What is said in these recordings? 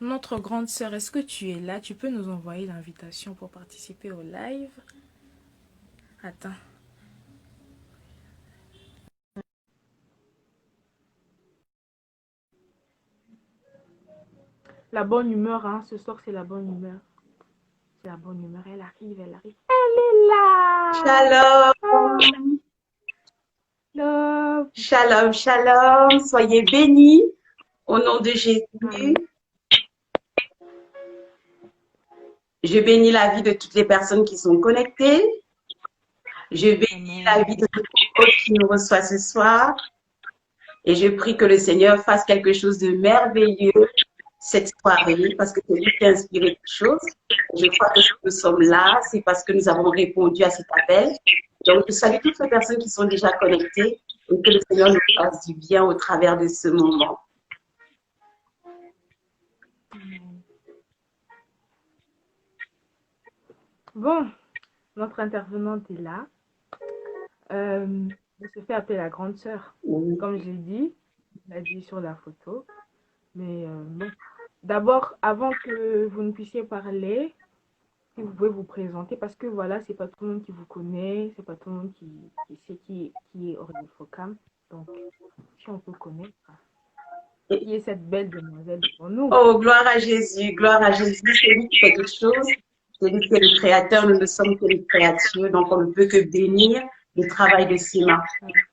Notre grande sœur, est-ce que tu es là? Tu peux nous envoyer l'invitation pour participer au live? Attends. La bonne humeur, hein, ce soir c'est la bonne humeur. C'est la bonne humeur, elle arrive, elle arrive. Elle est là! Shalom, Hello. shalom, shalom. Soyez bénis au nom de Amen. Jésus. Je bénis la vie de toutes les personnes qui sont connectées. Je bénis la vie Amen. de tout le monde qui nous reçoit ce soir. Et je prie que le Seigneur fasse quelque chose de merveilleux cette soirée parce que c'est lui qui a inspiré les choses. Je crois que si nous sommes là, c'est parce que nous avons répondu à cet appel. Donc, je salue toutes les personnes qui sont déjà connectées et que le Seigneur nous fasse du bien au travers de ce moment. Amen. Bon, notre intervenante est là. Elle se fait appeler la grande sœur. Comme je l'ai dit, elle a dit sur la photo. Mais bon, d'abord, avant que vous ne puissiez parler, si vous pouvez vous présenter, parce que voilà, c'est pas tout le monde qui vous connaît, c'est pas tout le monde qui sait qui est Aurélien Focam. Donc, si on peut connaître, qui est cette belle demoiselle devant nous? Oh, gloire à Jésus, gloire à Jésus, c'est lui qui fait toutes choses. C'est lui qui est le créateur, nous ne sommes que les créatures, donc on ne peut que bénir le travail de ses mains.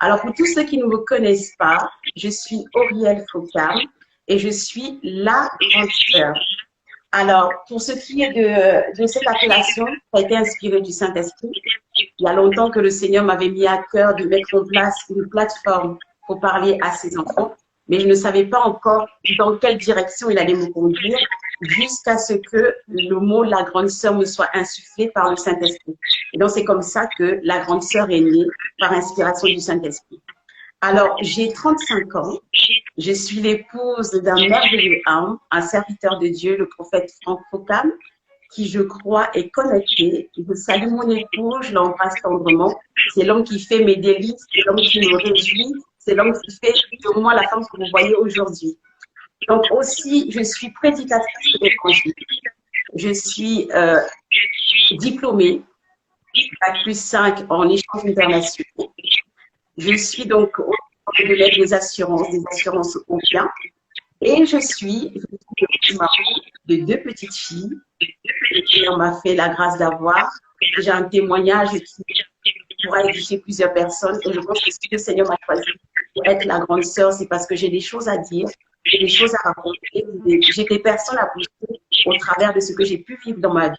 Alors, pour tous ceux qui ne me connaissent pas, je suis Auriel Focam et je suis la grande sœur. Alors, pour ce qui est de cette appellation, ça a été inspiré du Saint-Esprit. Il y a longtemps que le Seigneur m'avait mis à cœur de mettre en place une plateforme pour parler à ses enfants, mais je ne savais pas encore dans quelle direction il allait me conduire jusqu'à ce que le mot la grande sœur me soit insufflé par le Saint-Esprit. Et donc, c'est comme ça que la grande sœur est née par inspiration du Saint-Esprit. Alors, j'ai 35 ans. Je suis l'épouse d'un merveilleux homme, un serviteur de Dieu, le prophète Franck Focam, qui, je crois, est connecté. Je salue mon époux, je l'embrasse tendrement. C'est l'homme qui fait mes délices, c'est l'homme qui me réjouit, c'est l'homme qui fait de moi la femme que vous voyez aujourd'hui. Donc aussi, je suis prédicatrice de l'évangile. Je suis diplômée, Bac plus 5 en échange international. Je suis donc au de l'aide des assurances au bien. Et je suis maman de deux petites filles et on m'a fait la grâce d'avoir. J'ai un témoignage qui pourra édifier plusieurs personnes. Et je pense que si le Seigneur m'a choisi pour être la grande sœur, c'est parce que j'ai des choses à dire, j'ai des choses à raconter, j'ai des personnes à booster au travers de ce que j'ai pu vivre dans ma vie.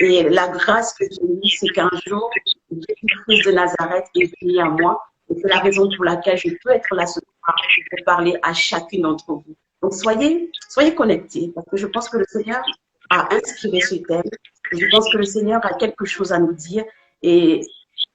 Et la grâce que j'ai eue, c'est qu'un jour, Jésus-Christ de Nazareth est venu à moi. Et c'est la raison pour laquelle je peux être là ce soir pour parler à chacune d'entre vous. Donc, soyez connectés, parce que je pense que le Seigneur a inspiré ce thème. Je pense que le Seigneur a quelque chose à nous dire et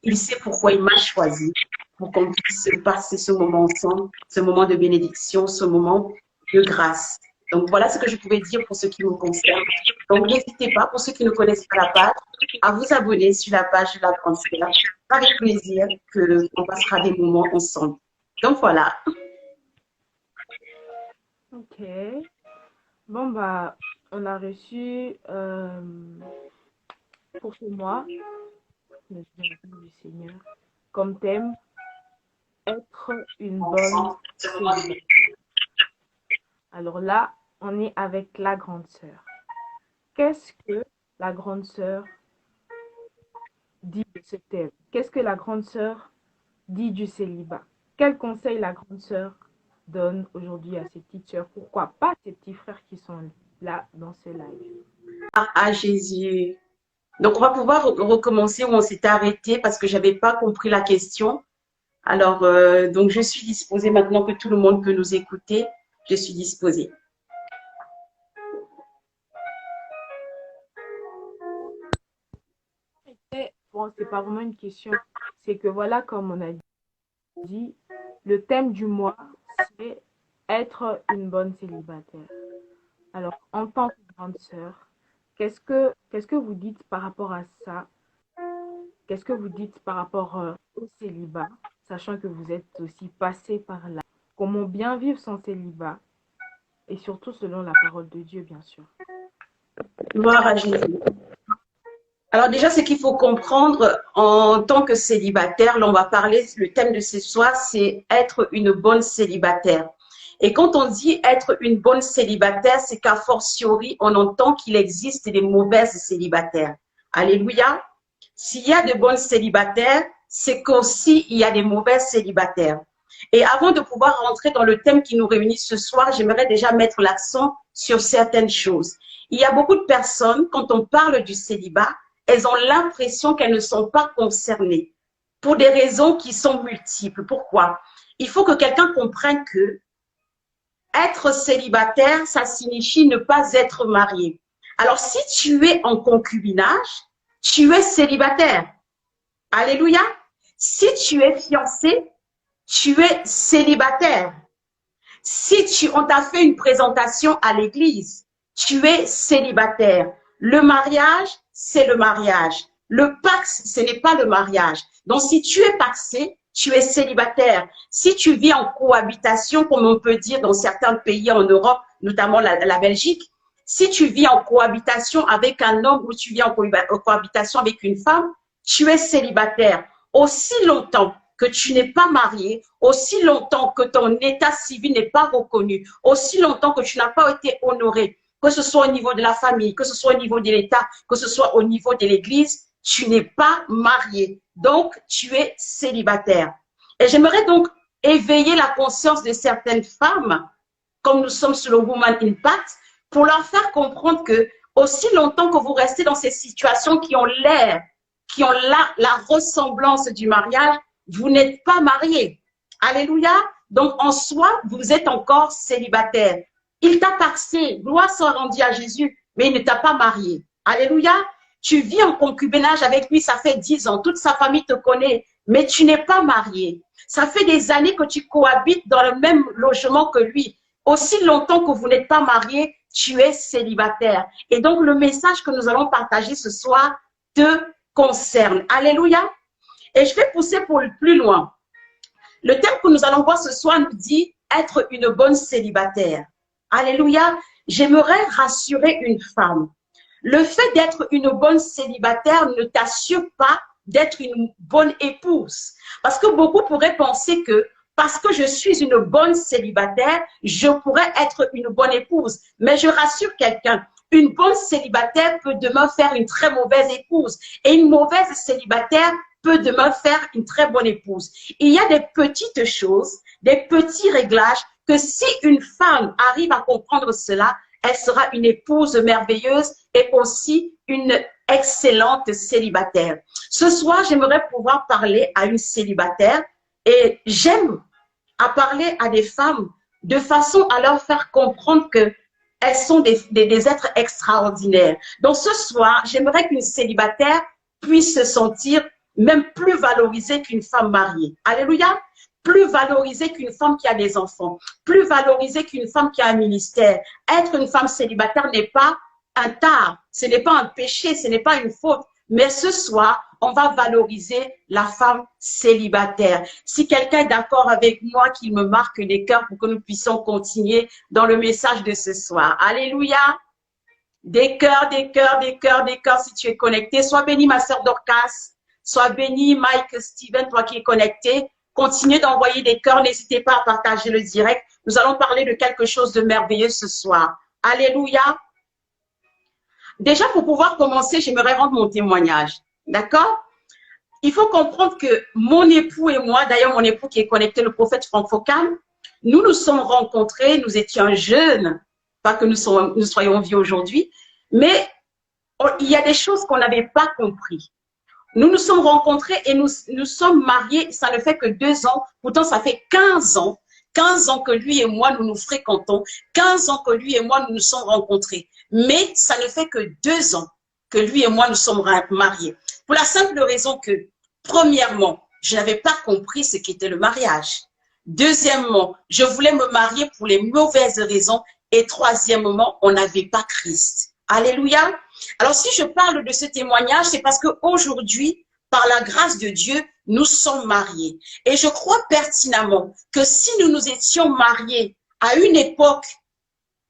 il sait pourquoi il m'a choisi pour qu'on puisse passer ce moment ensemble, ce moment de bénédiction, ce moment de grâce. Donc, voilà ce que je pouvais dire pour ce qui me concerne. Donc, n'hésitez pas, pour ceux qui ne connaissent pas la page, à vous abonner sur la page de la Grande Sœur. Avec plaisir qu'on passera des moments ensemble. Donc, voilà. Ok. Bon, bah, on a reçu pour ce mois, le du Seigneur, comme thème, être une bonne célibataire. Alors là, on est avec la grande sœur. Qu'est-ce que la grande sœur dit de ce thème? Qu'est-ce que la grande sœur dit du célibat? Quel conseil la grande sœur donne aujourd'hui à ses petites sœurs? Pourquoi pas ses petits frères qui sont là dans ce live? À Jésus. Donc, on va pouvoir recommencer où on s'était arrêté parce que je n'avais pas compris la question. Alors, donc, je suis disposée maintenant que tout le monde peut nous écouter. Je suis disposée. Bon, c'est pas vraiment une question. C'est que voilà, comme on a dit, le thème du mois, c'est être une bonne célibataire. Alors, en tant que grande sœur, qu'est-ce que vous dites par rapport à ça? Qu'est-ce que vous dites par rapport au célibat, sachant que vous êtes aussi passé par là? Comment bien vivre son célibat? Et surtout selon la parole de Dieu, bien sûr. Gloire à Jésus. Alors déjà, ce qu'il faut comprendre en tant que célibataire, là on va parler, le thème de ce soir, c'est être une bonne célibataire. Et quand on dit être une bonne célibataire, c'est qu'a fortiori, on entend qu'il existe des mauvaises célibataires. Alléluia. S'il y a de bonnes célibataires, c'est qu'aussi il y a des mauvaises célibataires. Et avant de pouvoir rentrer dans le thème qui nous réunit ce soir, j'aimerais déjà mettre l'accent sur certaines choses. Il y a beaucoup de personnes, quand on parle du célibat, elles ont l'impression qu'elles ne sont pas concernées pour des raisons qui sont multiples. Pourquoi? Il faut que quelqu'un comprenne que être célibataire, ça signifie ne pas être marié. Alors, si tu es en concubinage, tu es célibataire. Alléluia. Si tu es fiancé, tu es célibataire. Si on t'a fait une présentation à l'église, tu es célibataire. Le mariage, c'est le mariage. Le pax, ce n'est pas le mariage. Donc, si tu es paxé, tu es célibataire. Si tu vis en cohabitation, comme on peut dire dans certains pays en Europe, notamment la Belgique, si tu vis en cohabitation avec un homme ou tu vis en cohabitation avec une femme, tu es célibataire. Aussi longtemps que tu n'es pas marié, aussi longtemps que ton état civil n'est pas reconnu, aussi longtemps que tu n'as pas été honoré, que ce soit au niveau de la famille, que ce soit au niveau de l'État, que ce soit au niveau de l'Église, tu n'es pas marié. Donc, tu es célibataire. Et j'aimerais donc éveiller la conscience de certaines femmes, comme nous sommes sur le Woman Impact, pour leur faire comprendre que aussi longtemps que vous restez dans ces situations qui ont l'air, qui ont la ressemblance du mariage, vous n'êtes pas marié. Alléluia. Donc, en soi, vous êtes encore célibataire. Il t'a paxé, gloire soit rendue à Jésus, mais il ne t'a pas marié. Alléluia. Tu vis en concubinage avec lui, ça fait 10 ans, toute sa famille te connaît, mais tu n'es pas marié. Ça fait des années que tu cohabites dans le même logement que lui. Aussi longtemps que vous n'êtes pas marié, tu es célibataire. Et donc, le message que nous allons partager ce soir te concerne. Alléluia. Et je vais pousser pour le plus loin. Le thème que nous allons voir ce soir nous dit être une bonne célibataire. Alléluia. J'aimerais rassurer une femme. Le fait d'être une bonne célibataire ne t'assure pas d'être une bonne épouse. Parce que beaucoup pourraient penser que parce que je suis une bonne célibataire, je pourrais être une bonne épouse. Mais je rassure quelqu'un, une bonne célibataire peut demain faire une très mauvaise épouse. Et une mauvaise célibataire peut demain faire une très bonne épouse. Il y a des petites choses, des petits réglages que si une femme arrive à comprendre cela, elle sera une épouse merveilleuse et aussi une excellente célibataire. Ce soir, j'aimerais pouvoir parler à une célibataire et j'aime à parler à des femmes de façon à leur faire comprendre que elles sont des êtres extraordinaires. Donc ce soir, j'aimerais qu'une célibataire puisse se sentir même plus valorisée qu'une femme mariée. Alléluia. Plus valorisée qu'une femme qui a des enfants, plus valorisée qu'une femme qui a un ministère. Être une femme célibataire n'est pas un tard, ce n'est pas un péché, ce n'est pas une faute. Mais ce soir, on va valoriser la femme célibataire. Si quelqu'un est d'accord avec moi, qu'il me marque des cœurs pour que nous puissions continuer dans le message de ce soir. Alléluia. Des cœurs, des cœurs, des cœurs, des cœurs si tu es connecté. Sois béni ma sœur Dorcas, sois béni Mike, Steven, toi qui es connecté. Continuez d'envoyer des cœurs, n'hésitez pas à partager le direct. Nous allons parler de quelque chose de merveilleux ce soir. Alléluia. Déjà, pour pouvoir commencer, j'aimerais rendre mon témoignage. D'accord? Il faut comprendre que mon époux et moi, d'ailleurs mon époux qui est connecté, le prophète Franck Focal, nous nous sommes rencontrés, nous étions jeunes, pas que nous soyons vieux aujourd'hui, mais il y a des choses qu'on n'avait pas compris. Nous nous sommes rencontrés et nous sommes mariés, ça ne fait que 2 ans, pourtant ça fait 15 ans que lui et moi nous nous fréquentons, 15 ans que lui et moi nous nous sommes rencontrés. Mais ça ne fait que 2 ans que lui et moi nous sommes mariés. Pour la simple raison que, premièrement, je n'avais pas compris ce qu'était le mariage. Deuxièmement, je voulais me marier pour les mauvaises raisons. Et troisièmement, on n'avait pas Christ. Alléluia. Alors, si je parle de ce témoignage, c'est parce qu'aujourd'hui, par la grâce de Dieu, nous sommes mariés. Et je crois pertinemment que si nous nous étions mariés à une époque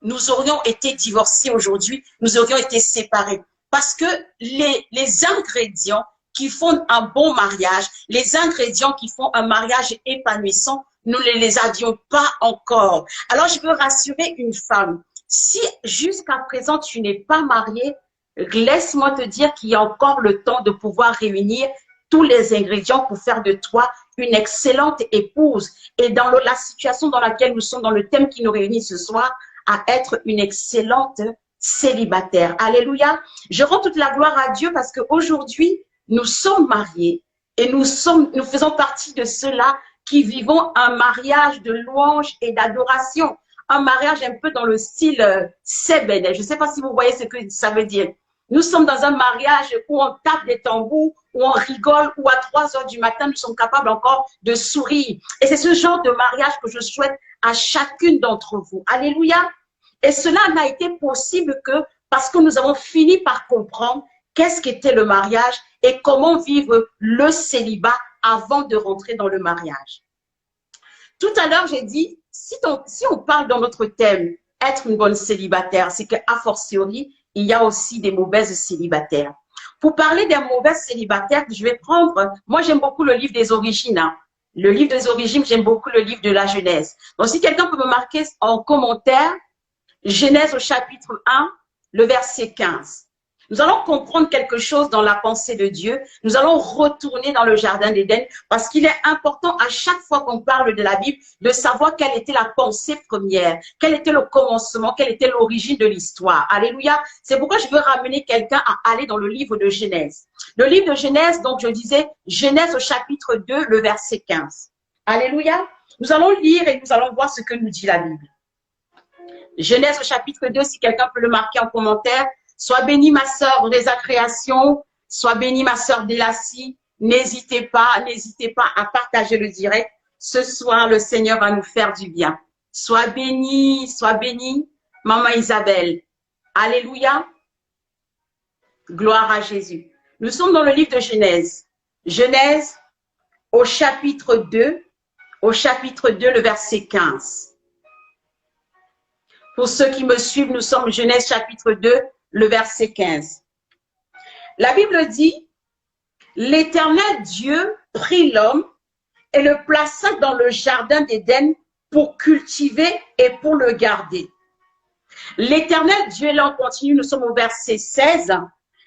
nous aurions été divorcés aujourd'hui, nous aurions été séparés. Parce que les ingrédients qui font un bon mariage, les ingrédients qui font un mariage épanouissant, nous ne les avions pas encore. Alors, je veux rassurer une femme. Si jusqu'à présent, tu n'es pas mariée, laisse-moi te dire qu'il y a encore le temps de pouvoir réunir tous les ingrédients pour faire de toi une excellente épouse. Et dans la situation dans laquelle nous sommes, dans le thème qui nous réunit ce soir, à être une excellente célibataire. Alléluia. Je rends toute la gloire à Dieu parce qu'aujourd'hui, nous sommes mariés et nous faisons partie de ceux-là qui vivons un mariage de louange et d'adoration. Un mariage un peu dans le style Sebene. Je ne sais pas si vous voyez ce que ça veut dire. Nous sommes dans un mariage où on tape des tambours, où on rigole, où à 3 heures du matin, nous sommes capables encore de sourire. Et c'est ce genre de mariage que je souhaite à chacune d'entre vous. Alléluia. Et cela n'a été possible que parce que nous avons fini par comprendre qu'est-ce qu'était le mariage et comment vivre le célibat avant de rentrer dans le mariage. Tout à l'heure, j'ai dit, si on parle dans notre thème, être une bonne célibataire, c'est qu'à fortiori, il y a aussi des mauvaises célibataires. Pour parler des mauvaises célibataires, je vais prendre, moi j'aime beaucoup le livre des origines. Hein. Le livre des origines, j'aime beaucoup le livre de la Genèse. Donc si quelqu'un peut me marquer en commentaire, Genèse au chapitre 1, le verset 15. Nous allons comprendre quelque chose dans la pensée de Dieu. Nous allons retourner dans le jardin d'Éden parce qu'il est important à chaque fois qu'on parle de la Bible de savoir quelle était la pensée première, quel était le commencement, quelle était l'origine de l'histoire. Alléluia. C'est pourquoi je veux ramener quelqu'un à aller dans le livre de Genèse. Le livre de Genèse, donc je disais Genèse au chapitre 2, le verset 15. Alléluia. Nous allons lire et nous allons voir ce que nous dit la Bible. Genèse au chapitre 2, si quelqu'un peut le marquer en commentaire. Sois bénie ma sœur Reza Création, sois bénie ma sœur Délacie. N'hésitez pas à partager le direct. Ce soir, le Seigneur va nous faire du bien. Sois bénie, Maman Isabelle. Alléluia. Gloire à Jésus. Nous sommes dans le livre de Genèse. Genèse au chapitre 2, le verset 15. Pour ceux qui me suivent, nous sommes Genèse chapitre 2, le verset 15. La Bible dit, l'Éternel Dieu prit l'homme et le plaça dans le jardin d'Éden pour cultiver et pour le garder. L'Éternel Dieu, là on continue, nous sommes au verset 16.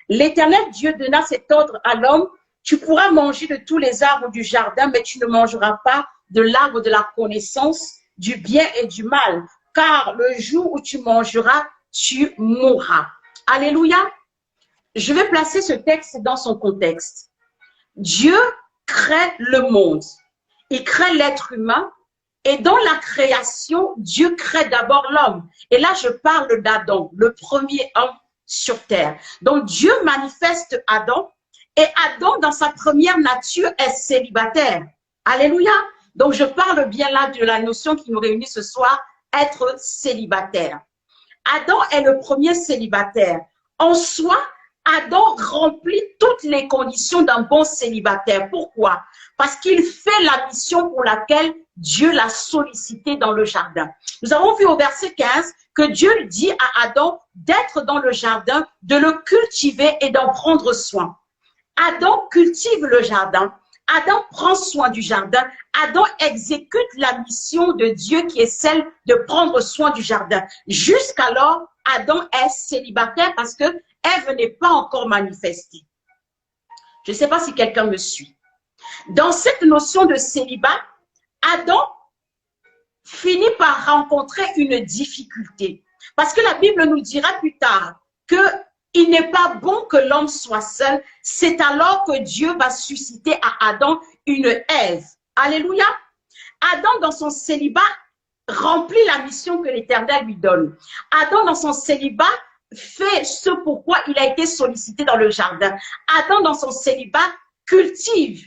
L'Éternel Dieu donna cet ordre à l'homme, tu pourras manger de tous les arbres du jardin, mais tu ne mangeras pas de l'arbre de la connaissance du bien et du mal, car le jour où tu mangeras, tu mourras. Alléluia. Je vais placer ce texte dans son contexte. Dieu crée le monde. Il crée l'être humain. Et dans la création, Dieu crée d'abord l'homme. Et là, je parle d'Adam, le premier homme sur terre. Donc, Dieu manifeste Adam. Et Adam, dans sa première nature, est célibataire. Alléluia. Donc, je parle bien là de la notion qui nous réunit ce soir, être célibataire. Adam est le premier célibataire. En soi, Adam remplit toutes les conditions d'un bon célibataire. Pourquoi? Parce qu'il fait la mission pour laquelle Dieu l'a sollicité dans le jardin. Nous avons vu au verset 15 que Dieu dit à Adam d'être dans le jardin, de le cultiver et d'en prendre soin. Adam cultive le jardin. Adam prend soin du jardin. Adam exécute la mission de Dieu qui est celle de prendre soin du jardin. Jusqu'alors, Adam est célibataire parce que Ève n'est pas encore manifestée. Je ne sais pas si quelqu'un me suit. Dans cette notion de célibat, Adam finit par rencontrer une difficulté. Parce que la Bible nous dira plus tard qu'il n'est pas bon que l'homme soit seul. C'est alors que Dieu va susciter à Adam une Ève. Alléluia. Adam, dans son célibat, remplit la mission que l'Éternel lui donne. Adam, dans son célibat, fait ce pourquoi il a été sollicité dans le jardin. Adam, dans son célibat, cultive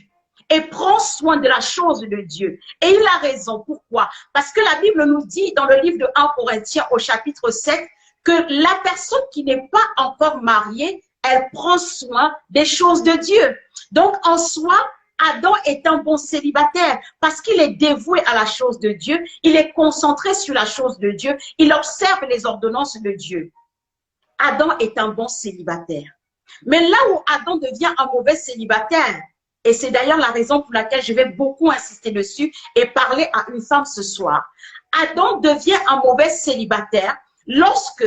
et prend soin de la chose de Dieu. Et il a raison. Pourquoi? Parce que la Bible nous dit dans le livre de 1 Corinthiens au chapitre 7 que la personne qui n'est pas encore mariée, elle prend soin des choses de Dieu. Donc, en soi, Adam est un bon célibataire parce qu'il est dévoué à la chose de Dieu, il est concentré sur la chose de Dieu, il observe les ordonnances de Dieu. Adam est un bon célibataire. Mais là où Adam devient un mauvais célibataire, et c'est d'ailleurs la raison pour laquelle je vais beaucoup insister dessus et parler à une femme ce soir, Adam devient un mauvais célibataire lorsque,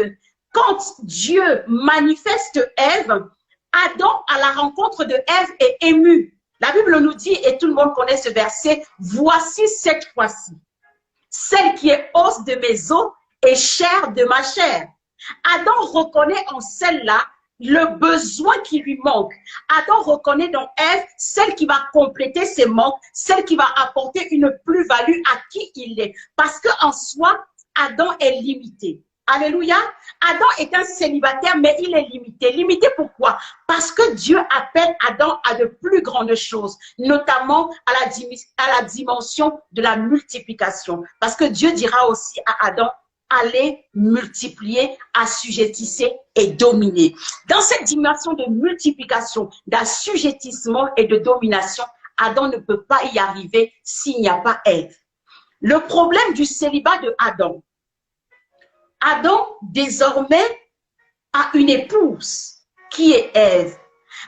quand Dieu manifeste Ève, Adam, à la rencontre de Ève, est ému. La Bible nous dit, et tout le monde connaît ce verset, « Voici cette fois-ci, celle qui est os de mes os et chair de ma chair. » Adam reconnaît en celle-là le besoin qui lui manque. Adam reconnaît dans Ève celle qui va compléter ses manques, celle qui va apporter une plus-value à qui il est. Parce qu'en soi, Adam est limité. Alléluia. Adam est un célibataire, mais il est limité. Limité pourquoi? Parce que Dieu appelle Adam à de plus grandes choses, notamment à la dimension de la multiplication. Parce que Dieu dira aussi à Adam, allez multiplier, assujettissez et dominer. Dans cette dimension de multiplication, d'assujettissement et de domination, Adam ne peut pas y arriver s'il n'y a pas Ève. Le problème du célibat de Adam, Adam désormais a une épouse qui est Ève.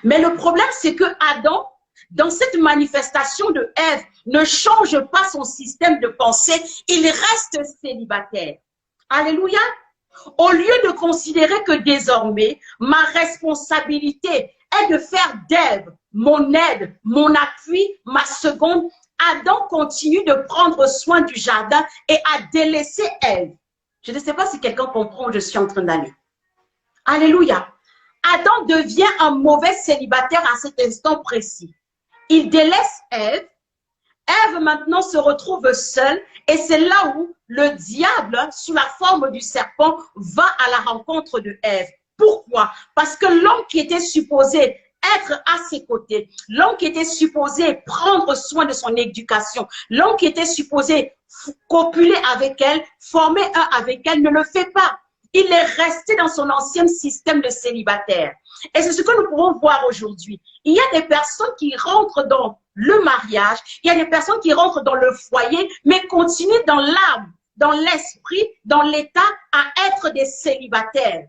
Mais le problème, c'est que Adam, dans cette manifestation de Ève, ne change pas son système de pensée, il reste célibataire. Alléluia. Au lieu de considérer que désormais, ma responsabilité est de faire d'Ève mon aide, mon appui, ma seconde, Adam continue de prendre soin du jardin et à délaisser Ève. Je ne sais pas si quelqu'un comprend où je suis en train d'aller. Alléluia. Adam devient un mauvais célibataire à cet instant précis. Il délaisse Ève. Ève maintenant se retrouve seule et c'est là où le diable, sous la forme du serpent, va à la rencontre de Ève. Pourquoi? Parce que l'homme qui était supposé être à ses côtés, l'homme qui était supposé prendre soin de son éducation, l'homme qui était supposé copuler avec elle, former un avec elle, ne le fait pas. Il est resté dans son ancien système de célibataire. Et c'est ce que nous pouvons voir aujourd'hui. Il y a des personnes qui rentrent dans le mariage, il y a des personnes qui rentrent dans le foyer, mais continuent dans l'âme, dans l'esprit, dans l'état à être des célibataires.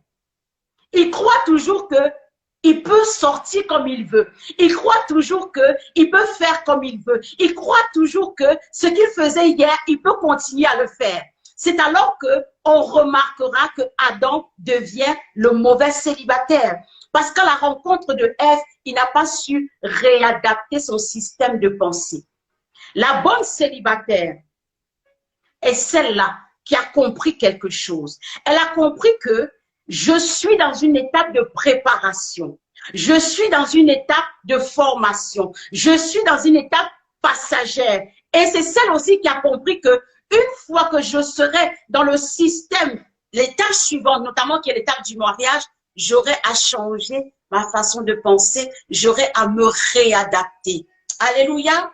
Ils croient toujours qu'il peut sortir comme il veut. Il croit toujours qu'il peut faire comme il veut. Il croit toujours que ce qu'il faisait hier, il peut continuer à le faire. C'est alors qu'on remarquera que Adam devient le mauvais célibataire. Parce qu'à la rencontre de Ève, il n'a pas su réadapter son système de pensée. La bonne célibataire est celle-là qui a compris quelque chose. Elle a compris que je suis dans une étape de préparation. Je suis dans une étape de formation. Je suis dans une étape passagère. Et c'est celle aussi qui a compris que une fois que je serai dans le système, l'étape suivante, notamment qui est l'étape du mariage, j'aurai à changer ma façon de penser, j'aurai à me réadapter. Alléluia.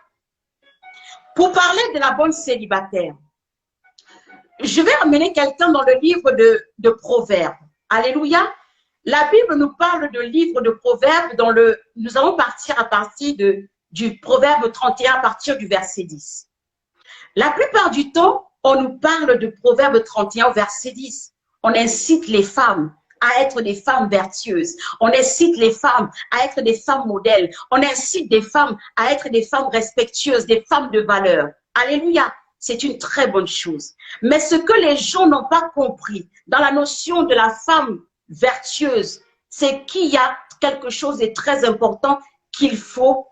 Pour parler de la bonne célibataire, je vais amener quelqu'un dans le livre de Proverbes. Alléluia. La Bible nous parle de livre de Proverbes nous allons partir à partir du Proverbe 31 à partir du verset 10. La plupart du temps, on nous parle de Proverbe 31 au verset 10. On incite les femmes à être des femmes vertueuses. On incite les femmes à être des femmes modèles. On incite des femmes à être des femmes respectueuses, des femmes de valeur. Alléluia. C'est une très bonne chose. Mais ce que les gens n'ont pas compris dans la notion de la femme vertueuse, c'est qu'il y a quelque chose de très important qu'il faut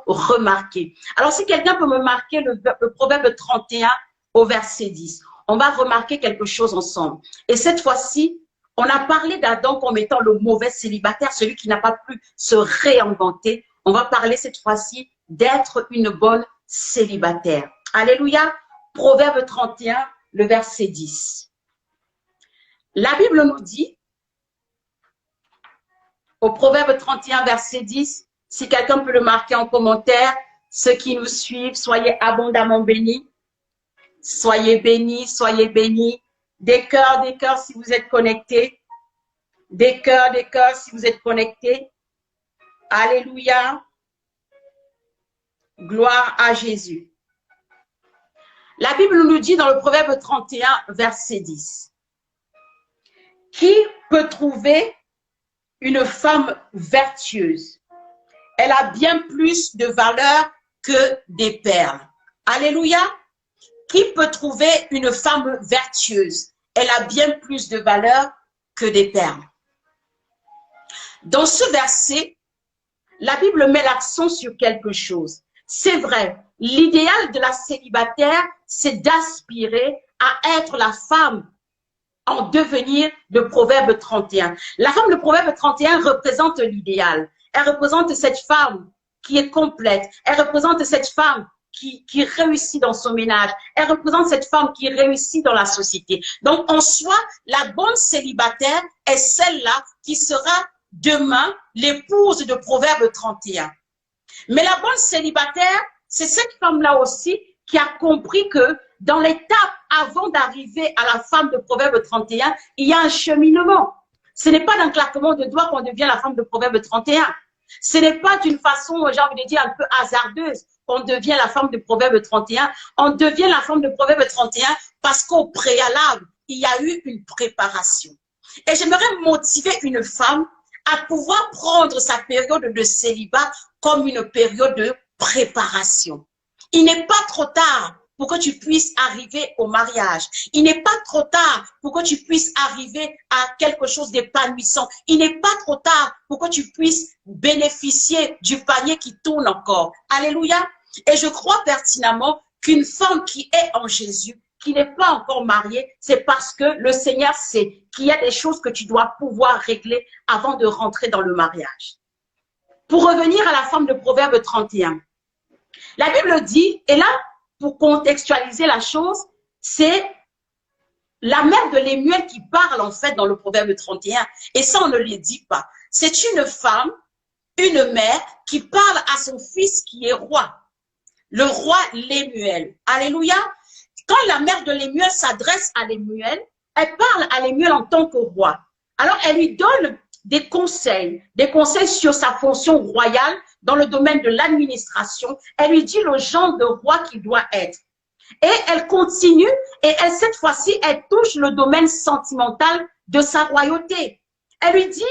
remarquer. Alors, si quelqu'un peut me marquer le Proverbe 31 au verset 10, on va remarquer quelque chose ensemble. Et cette fois-ci, on a parlé d'Adam comme étant le mauvais célibataire, celui qui n'a pas pu se réinventer. On va parler cette fois-ci d'être une bonne célibataire. Alléluia. Proverbe 31, le verset 10. La Bible nous dit, au Proverbe 31, verset 10, si quelqu'un peut le marquer en commentaire, ceux qui nous suivent, soyez abondamment bénis. Soyez bénis, soyez bénis. Des cœurs si vous êtes connectés. Des cœurs si vous êtes connectés. Alléluia. Gloire à Jésus. La Bible nous dit dans le Proverbe 31, verset 10. Qui peut trouver une femme vertueuse? Elle a bien plus de valeur que des perles. Alléluia. Qui peut trouver une femme vertueuse? Elle a bien plus de valeur que des perles. Dans ce verset, la Bible met l'accent sur quelque chose. C'est vrai, l'idéal de la célibataire, c'est d'aspirer à être la femme en devenir de Proverbe 31. La femme de Proverbe 31 représente l'idéal. Elle représente cette femme qui est complète. Elle représente cette femme qui réussit dans son ménage. Elle représente cette femme qui réussit dans la société. Donc, en soi, la bonne célibataire est celle-là qui sera demain l'épouse de Proverbe 31. Mais la bonne célibataire, c'est cette femme-là aussi qui a compris que dans l'étape avant d'arriver à la femme de Proverbe 31, il y a un cheminement. Ce n'est pas d'un claquement de doigts qu'on devient la femme de Proverbe 31. Ce n'est pas d'une façon, j'ai envie de dire, un peu hasardeuse qu'on devient la femme de Proverbe 31. On devient la femme de Proverbe 31 parce qu'au préalable, il y a eu une préparation. Et j'aimerais motiver une femme à pouvoir prendre sa période de célibat comme une période de préparation. Il n'est pas trop tard pour que tu puisses arriver au mariage. Il n'est pas trop tard pour que tu puisses arriver à quelque chose d'épanouissant. Il n'est pas trop tard pour que tu puisses bénéficier du panier qui tourne encore. Alléluia. Et je crois pertinemment qu'une femme qui est en Jésus, qui n'est pas encore mariée, c'est parce que le Seigneur sait qu'il y a des choses que tu dois pouvoir régler avant de rentrer dans le mariage. Pour revenir à la femme de Proverbe 31, la Bible dit, et là, pour contextualiser la chose, c'est la mère de Lémuel qui parle en fait dans le Proverbe 31. Et ça, on ne le dit pas. C'est une femme, une mère qui parle à son fils qui est roi. Le roi Lémuel. Alléluia. Quand la mère de Lémuel s'adresse à Lémuel, elle parle à Lémuel en tant que roi. Alors, elle lui donne des conseils sur sa fonction royale dans le domaine de l'administration. Elle lui dit le genre de roi qu'il doit être. Et elle continue, et elle, cette fois-ci, elle touche le domaine sentimental de sa royauté. Elle lui dit,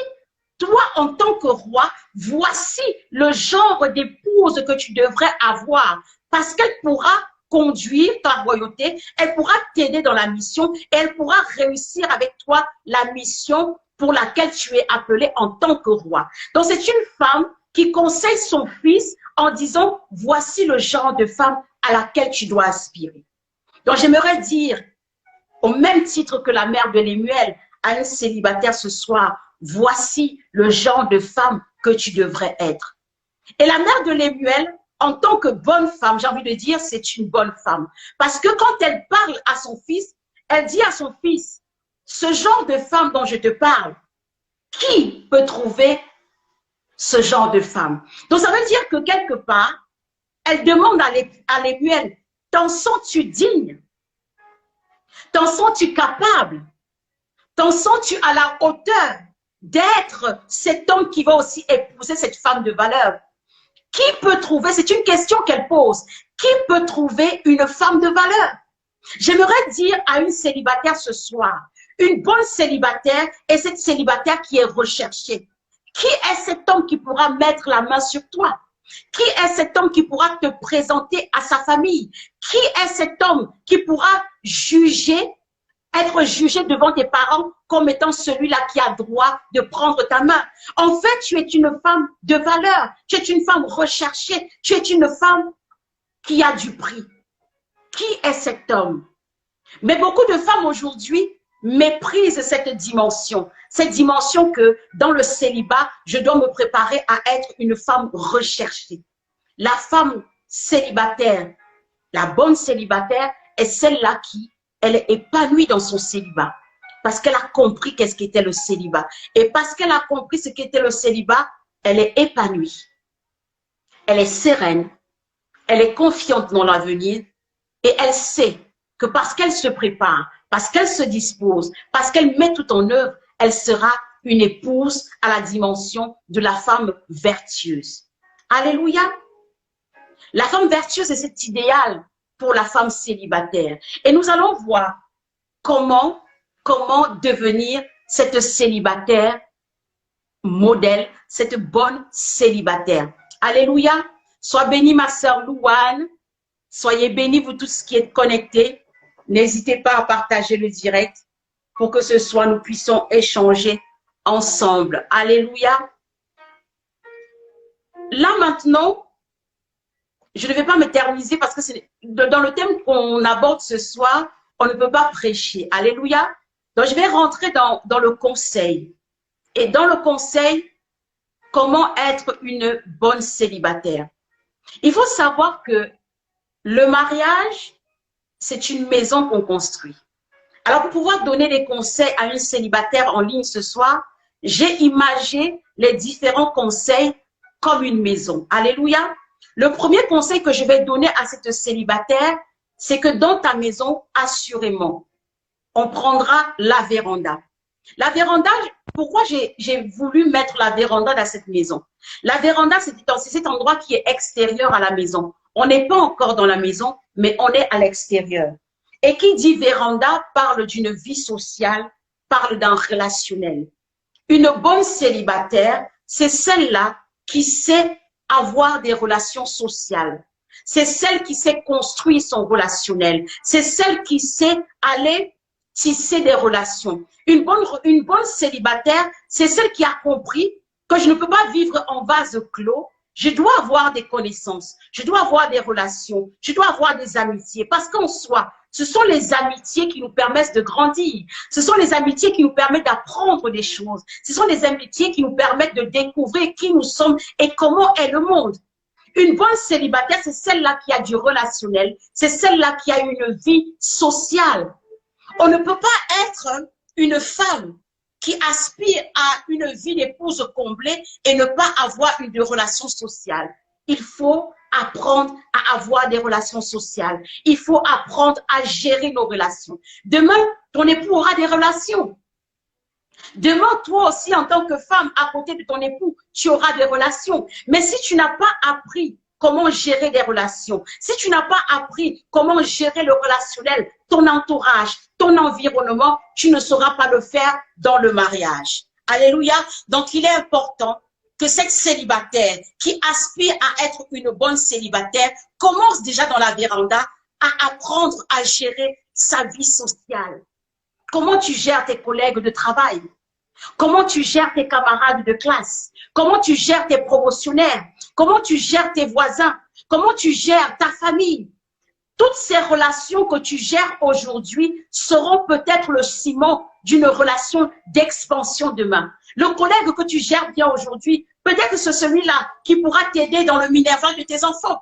toi, en tant que roi, voici le genre d'épouse que tu devrais avoir, parce qu'elle pourra conduire ta royauté, elle pourra t'aider dans la mission, et elle pourra réussir avec toi la mission pour laquelle tu es appelé en tant que roi. Donc, c'est une femme qui conseille son fils en disant, voici le genre de femme à laquelle tu dois aspirer. Donc, j'aimerais dire, au même titre que la mère de Lémuel, à une célibataire ce soir, voici le genre de femme que tu devrais être. Et la mère de Lémuel, en tant que bonne femme, j'ai envie de dire, c'est une bonne femme. Parce que quand elle parle à son fils, elle dit à son fils, ce genre de femme dont je te parle, qui peut trouver ce genre de femme? Donc, ça veut dire que quelque part, elle demande à Lémuel, t'en sens-tu digne? T'en sens-tu capable? T'en sens-tu à la hauteur d'être cet homme qui va aussi épouser cette femme de valeur? Qui peut trouver, c'est une question qu'elle pose, qui peut trouver une femme de valeur? J'aimerais dire à une célibataire ce soir, une bonne célibataire est cette célibataire qui est recherchée. Qui est cet homme qui pourra mettre la main sur toi? Qui est cet homme qui pourra te présenter à sa famille? Qui est cet homme qui pourra être jugé devant tes parents comme étant celui-là qui a droit de prendre ta main? En fait, tu es une femme de valeur. Tu es une femme recherchée. Tu es une femme qui a du prix. Qui est cet homme? Mais beaucoup de femmes aujourd'hui méprisent cette dimension que dans le célibat, je dois me préparer à être une femme recherchée. La femme célibataire, la bonne célibataire est celle-là qui, elle est épanouie dans son célibat parce qu'elle a compris qu'est-ce qu'était le célibat. Et parce qu'elle a compris ce qu'était le célibat, elle est épanouie. Elle est sereine, elle est confiante dans l'avenir et elle sait que parce qu'elle se prépare, parce qu'elle se dispose, parce qu'elle met tout en œuvre, elle sera une épouse à la dimension de la femme vertueuse. Alléluia. La femme vertueuse est cet idéal pour la femme célibataire. Et nous allons voir comment devenir cette célibataire modèle, cette bonne célibataire. Alléluia. Sois bénie ma sœur Louane. Soyez bénis vous tous qui êtes connectés. N'hésitez pas à partager le direct pour que ce soir nous puissions échanger ensemble. Alléluia. Là maintenant, je ne vais pas m'éterniser parce que c'est dans le thème qu'on aborde ce soir, on ne peut pas prêcher. Alléluia. Donc, je vais rentrer dans le conseil. Et dans le conseil, comment être une bonne célibataire. Il faut savoir que le mariage, c'est une maison qu'on construit. Alors, pour pouvoir donner des conseils à une célibataire en ligne ce soir, j'ai imagé les différents conseils comme une maison. Alléluia. Le premier conseil que je vais donner à cette célibataire, c'est que dans ta maison, assurément, on prendra la véranda. La véranda, pourquoi j'ai voulu mettre la véranda dans cette maison? La véranda, c'est cet endroit qui est extérieur à la maison. On n'est pas encore dans la maison, mais on est à l'extérieur. Et qui dit véranda parle d'une vie sociale, parle d'un relationnel. Une bonne célibataire, c'est celle-là qui sait avoir des relations sociales. C'est celle qui sait construire son relationnel. C'est celle qui sait aller tisser des relations. Une bonne célibataire, c'est celle qui a compris que je ne peux pas vivre en vase clos. Je dois avoir des connaissances, je dois avoir des relations, je dois avoir des amitiés. Parce qu'en soi, ce sont les amitiés qui nous permettent de grandir. Ce sont les amitiés qui nous permettent d'apprendre des choses. Ce sont les amitiés qui nous permettent de découvrir qui nous sommes et comment est le monde. Une bonne célibataire, c'est celle-là qui a du relationnel. C'est celle-là qui a une vie sociale. On ne peut pas être une femme qui aspire à une vie d'épouse comblée et ne pas avoir une relation sociale. Il faut apprendre à avoir des relations sociales. Il faut apprendre à gérer nos relations. Demain, ton époux aura des relations. Demain, toi aussi, en tant que femme, à côté de ton époux, tu auras des relations. Mais si tu n'as pas appris comment gérer des relations, si tu n'as pas appris comment gérer le relationnel, ton entourage, ton environnement, tu ne sauras pas le faire dans le mariage. Alléluia. Donc, il est important que cette célibataire qui aspire à être une bonne célibataire commence déjà dans la véranda à apprendre à gérer sa vie sociale. Comment tu gères tes collègues de travail? Comment tu gères tes camarades de classe? Comment tu gères tes promotionnaires? Comment tu gères tes voisins? Comment tu gères ta famille? Toutes ces relations que tu gères aujourd'hui seront peut-être le ciment d'une relation d'expansion demain. Le collègue que tu gères bien aujourd'hui, peut-être que c'est celui-là qui pourra t'aider dans le minerval de tes enfants.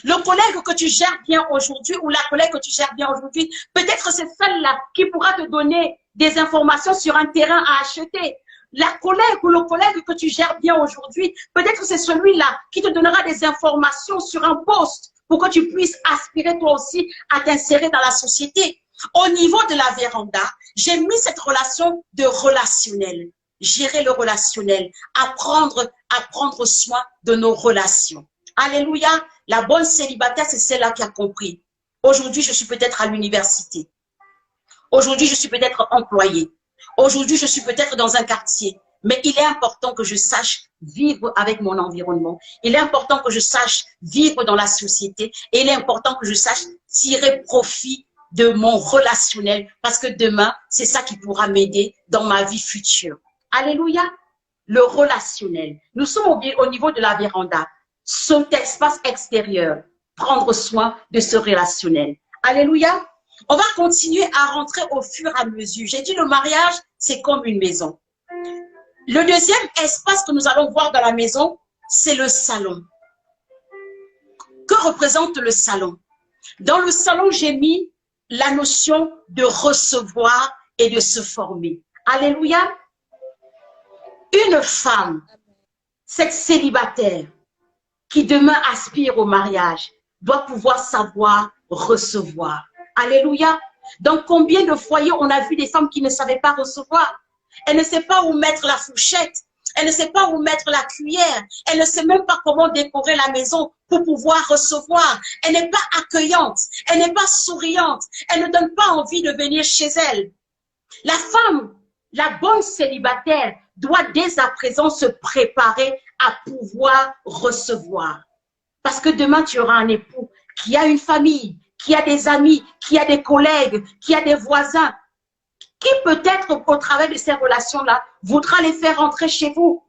Le collègue que tu gères bien aujourd'hui ou la collègue que tu gères bien aujourd'hui, peut-être c'est celle-là qui pourra te donner des informations sur un terrain à acheter. La collègue ou le collègue que tu gères bien aujourd'hui, peut-être c'est celui-là qui te donnera des informations sur un poste pour que tu puisses aspirer toi aussi à t'insérer dans la société. Au niveau de la véranda, j'ai mis cette relation de relationnel. Gérer le relationnel, apprendre à prendre soin de nos relations. Alléluia. La bonne célibataire, c'est celle-là qui a compris. Aujourd'hui, je suis peut-être à l'université. Aujourd'hui, je suis peut-être employée. Aujourd'hui, je suis peut-être dans un quartier. Mais il est important que je sache vivre avec mon environnement. Il est important que je sache vivre dans la société. Et il est important que je sache tirer profit de mon relationnel. Parce que demain, c'est ça qui pourra m'aider dans ma vie future. Alléluia. Le relationnel. Nous sommes au niveau de la véranda. Cet espace extérieur. Prendre soin de ce relationnel. Alléluia. On va continuer à rentrer au fur et à mesure. J'ai dit le mariage, c'est comme une maison. Le deuxième espace que nous allons voir dans la maison, c'est le salon. Que représente le salon? Dans le salon, j'ai mis la notion de recevoir et de se former. Alléluia. Une femme, cette célibataire, qui demain aspire au mariage, doit pouvoir savoir recevoir. Alléluia. Dans combien de foyers on a vu des femmes qui ne savaient pas recevoir? Elle ne sait pas où mettre la fourchette. Elle ne sait pas où mettre la cuillère. Elle ne sait même pas comment décorer la maison pour pouvoir recevoir. Elle n'est pas accueillante. Elle n'est pas souriante. Elle ne donne pas envie de venir chez elle. La femme, la bonne célibataire, doit dès à présent se préparer à pouvoir recevoir. Parce que demain, tu auras un époux qui a une famille, qui a des amis, qui a des collègues, qui a des voisins, qui peut-être au travers de ces relations-là voudra les faire rentrer chez vous.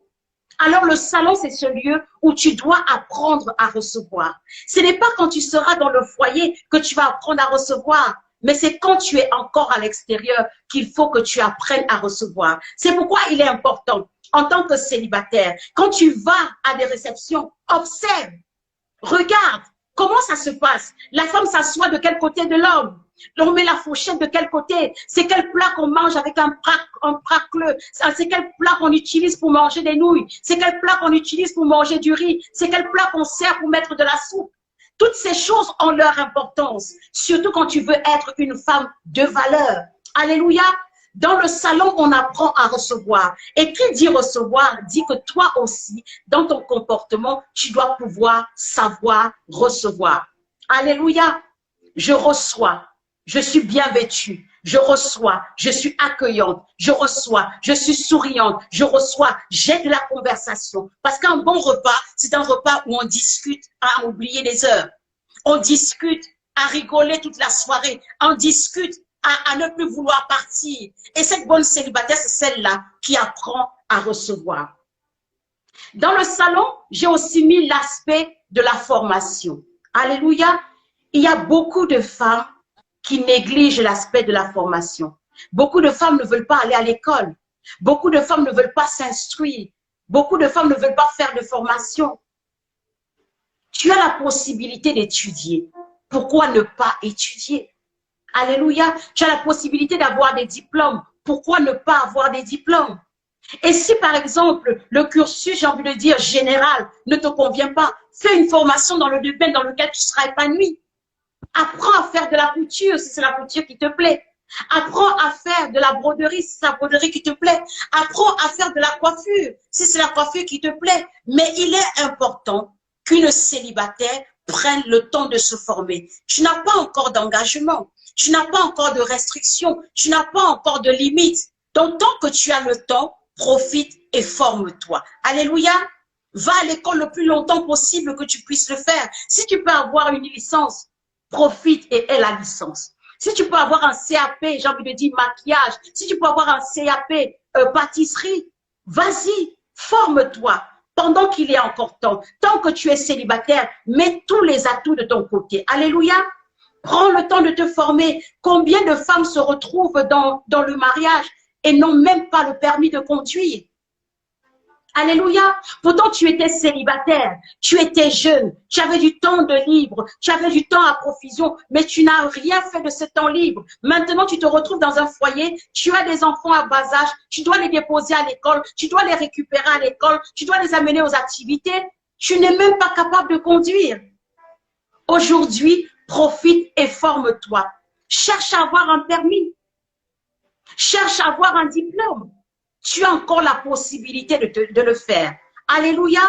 Alors le salon, c'est ce lieu où tu dois apprendre à recevoir. Ce n'est pas quand tu seras dans le foyer que tu vas apprendre à recevoir, mais c'est quand tu es encore à l'extérieur qu'il faut que tu apprennes à recevoir. C'est pourquoi il est important, en tant que célibataire, quand tu vas à des réceptions, observe, regarde, comment ça se passe. La femme s'assoit de quel côté de l'homme? On met la fourchette de quel côté? C'est quel plat qu'on mange avec un pracle? C'est quel plat qu'on utilise pour manger des nouilles? C'est quel plat qu'on utilise pour manger du riz? C'est quel plat qu'on sert pour mettre de la soupe? Toutes ces choses ont leur importance, surtout quand tu veux être une femme de valeur. Alléluia. Dans le salon, on apprend à recevoir. Et qui dit recevoir, dit que toi aussi, dans ton comportement, tu dois pouvoir savoir recevoir. Alléluia. Je reçois. Je suis bien vêtue. Je reçois. Je suis accueillante. Je reçois. Je suis souriante. Je reçois. J'ai de la conversation. Parce qu'un bon repas, c'est un repas où on discute à oublier les heures. On discute à rigoler toute la soirée. On discute à ne plus vouloir partir. Et cette bonne célibataire, c'est celle-là qui apprend à recevoir. Dans le salon, j'ai aussi mis l'aspect de la formation. Alléluia. Il y a beaucoup de femmes qui négligent l'aspect de la formation. Beaucoup de femmes ne veulent pas aller à l'école. Beaucoup de femmes ne veulent pas s'instruire. Beaucoup de femmes ne veulent pas faire de formation. Tu as la possibilité d'étudier. Pourquoi ne pas étudier? Alléluia. Tu as la possibilité d'avoir des diplômes. Pourquoi ne pas avoir des diplômes? Et si, par exemple, le cursus, j'ai envie de dire, général, ne te convient pas, fais une formation dans le domaine dans lequel tu seras épanoui. Apprends à faire de la couture si c'est la couture qui te plaît. Apprends à faire de la broderie si c'est la broderie qui te plaît. Apprends à faire de la coiffure si c'est la coiffure qui te plaît. Mais il est important qu'une célibataire prenne le temps de se former. Tu n'as pas encore d'engagement. Tu n'as pas encore de restrictions. Tu n'as pas encore de limites. Donc, tant que tu as le temps, profite et forme-toi. Alléluia. Va à l'école le plus longtemps possible que tu puisses le faire. Si tu peux avoir une licence, profite et aie la licence. Si tu peux avoir un CAP, j'ai envie de dire maquillage, si tu peux avoir un CAP pâtisserie, vas-y, forme-toi pendant qu'il est encore temps. Tant que tu es célibataire, mets tous les atouts de ton côté. Alléluia. Prends le temps de te former. Combien de femmes se retrouvent dans le mariage et n'ont même pas le permis de conduire? Alléluia. Pourtant, tu étais célibataire, tu étais jeune, tu avais du temps de libre, tu avais du temps à profusion, mais tu n'as rien fait de ce temps libre. Maintenant, tu te retrouves dans un foyer, tu as des enfants à bas âge, tu dois les déposer à l'école, tu dois les récupérer à l'école, tu dois les amener aux activités. Tu n'es même pas capable de conduire. Aujourd'hui, profite et forme-toi. Cherche à avoir un permis. Cherche à avoir un diplôme. Tu as encore la possibilité de le faire. Alléluia.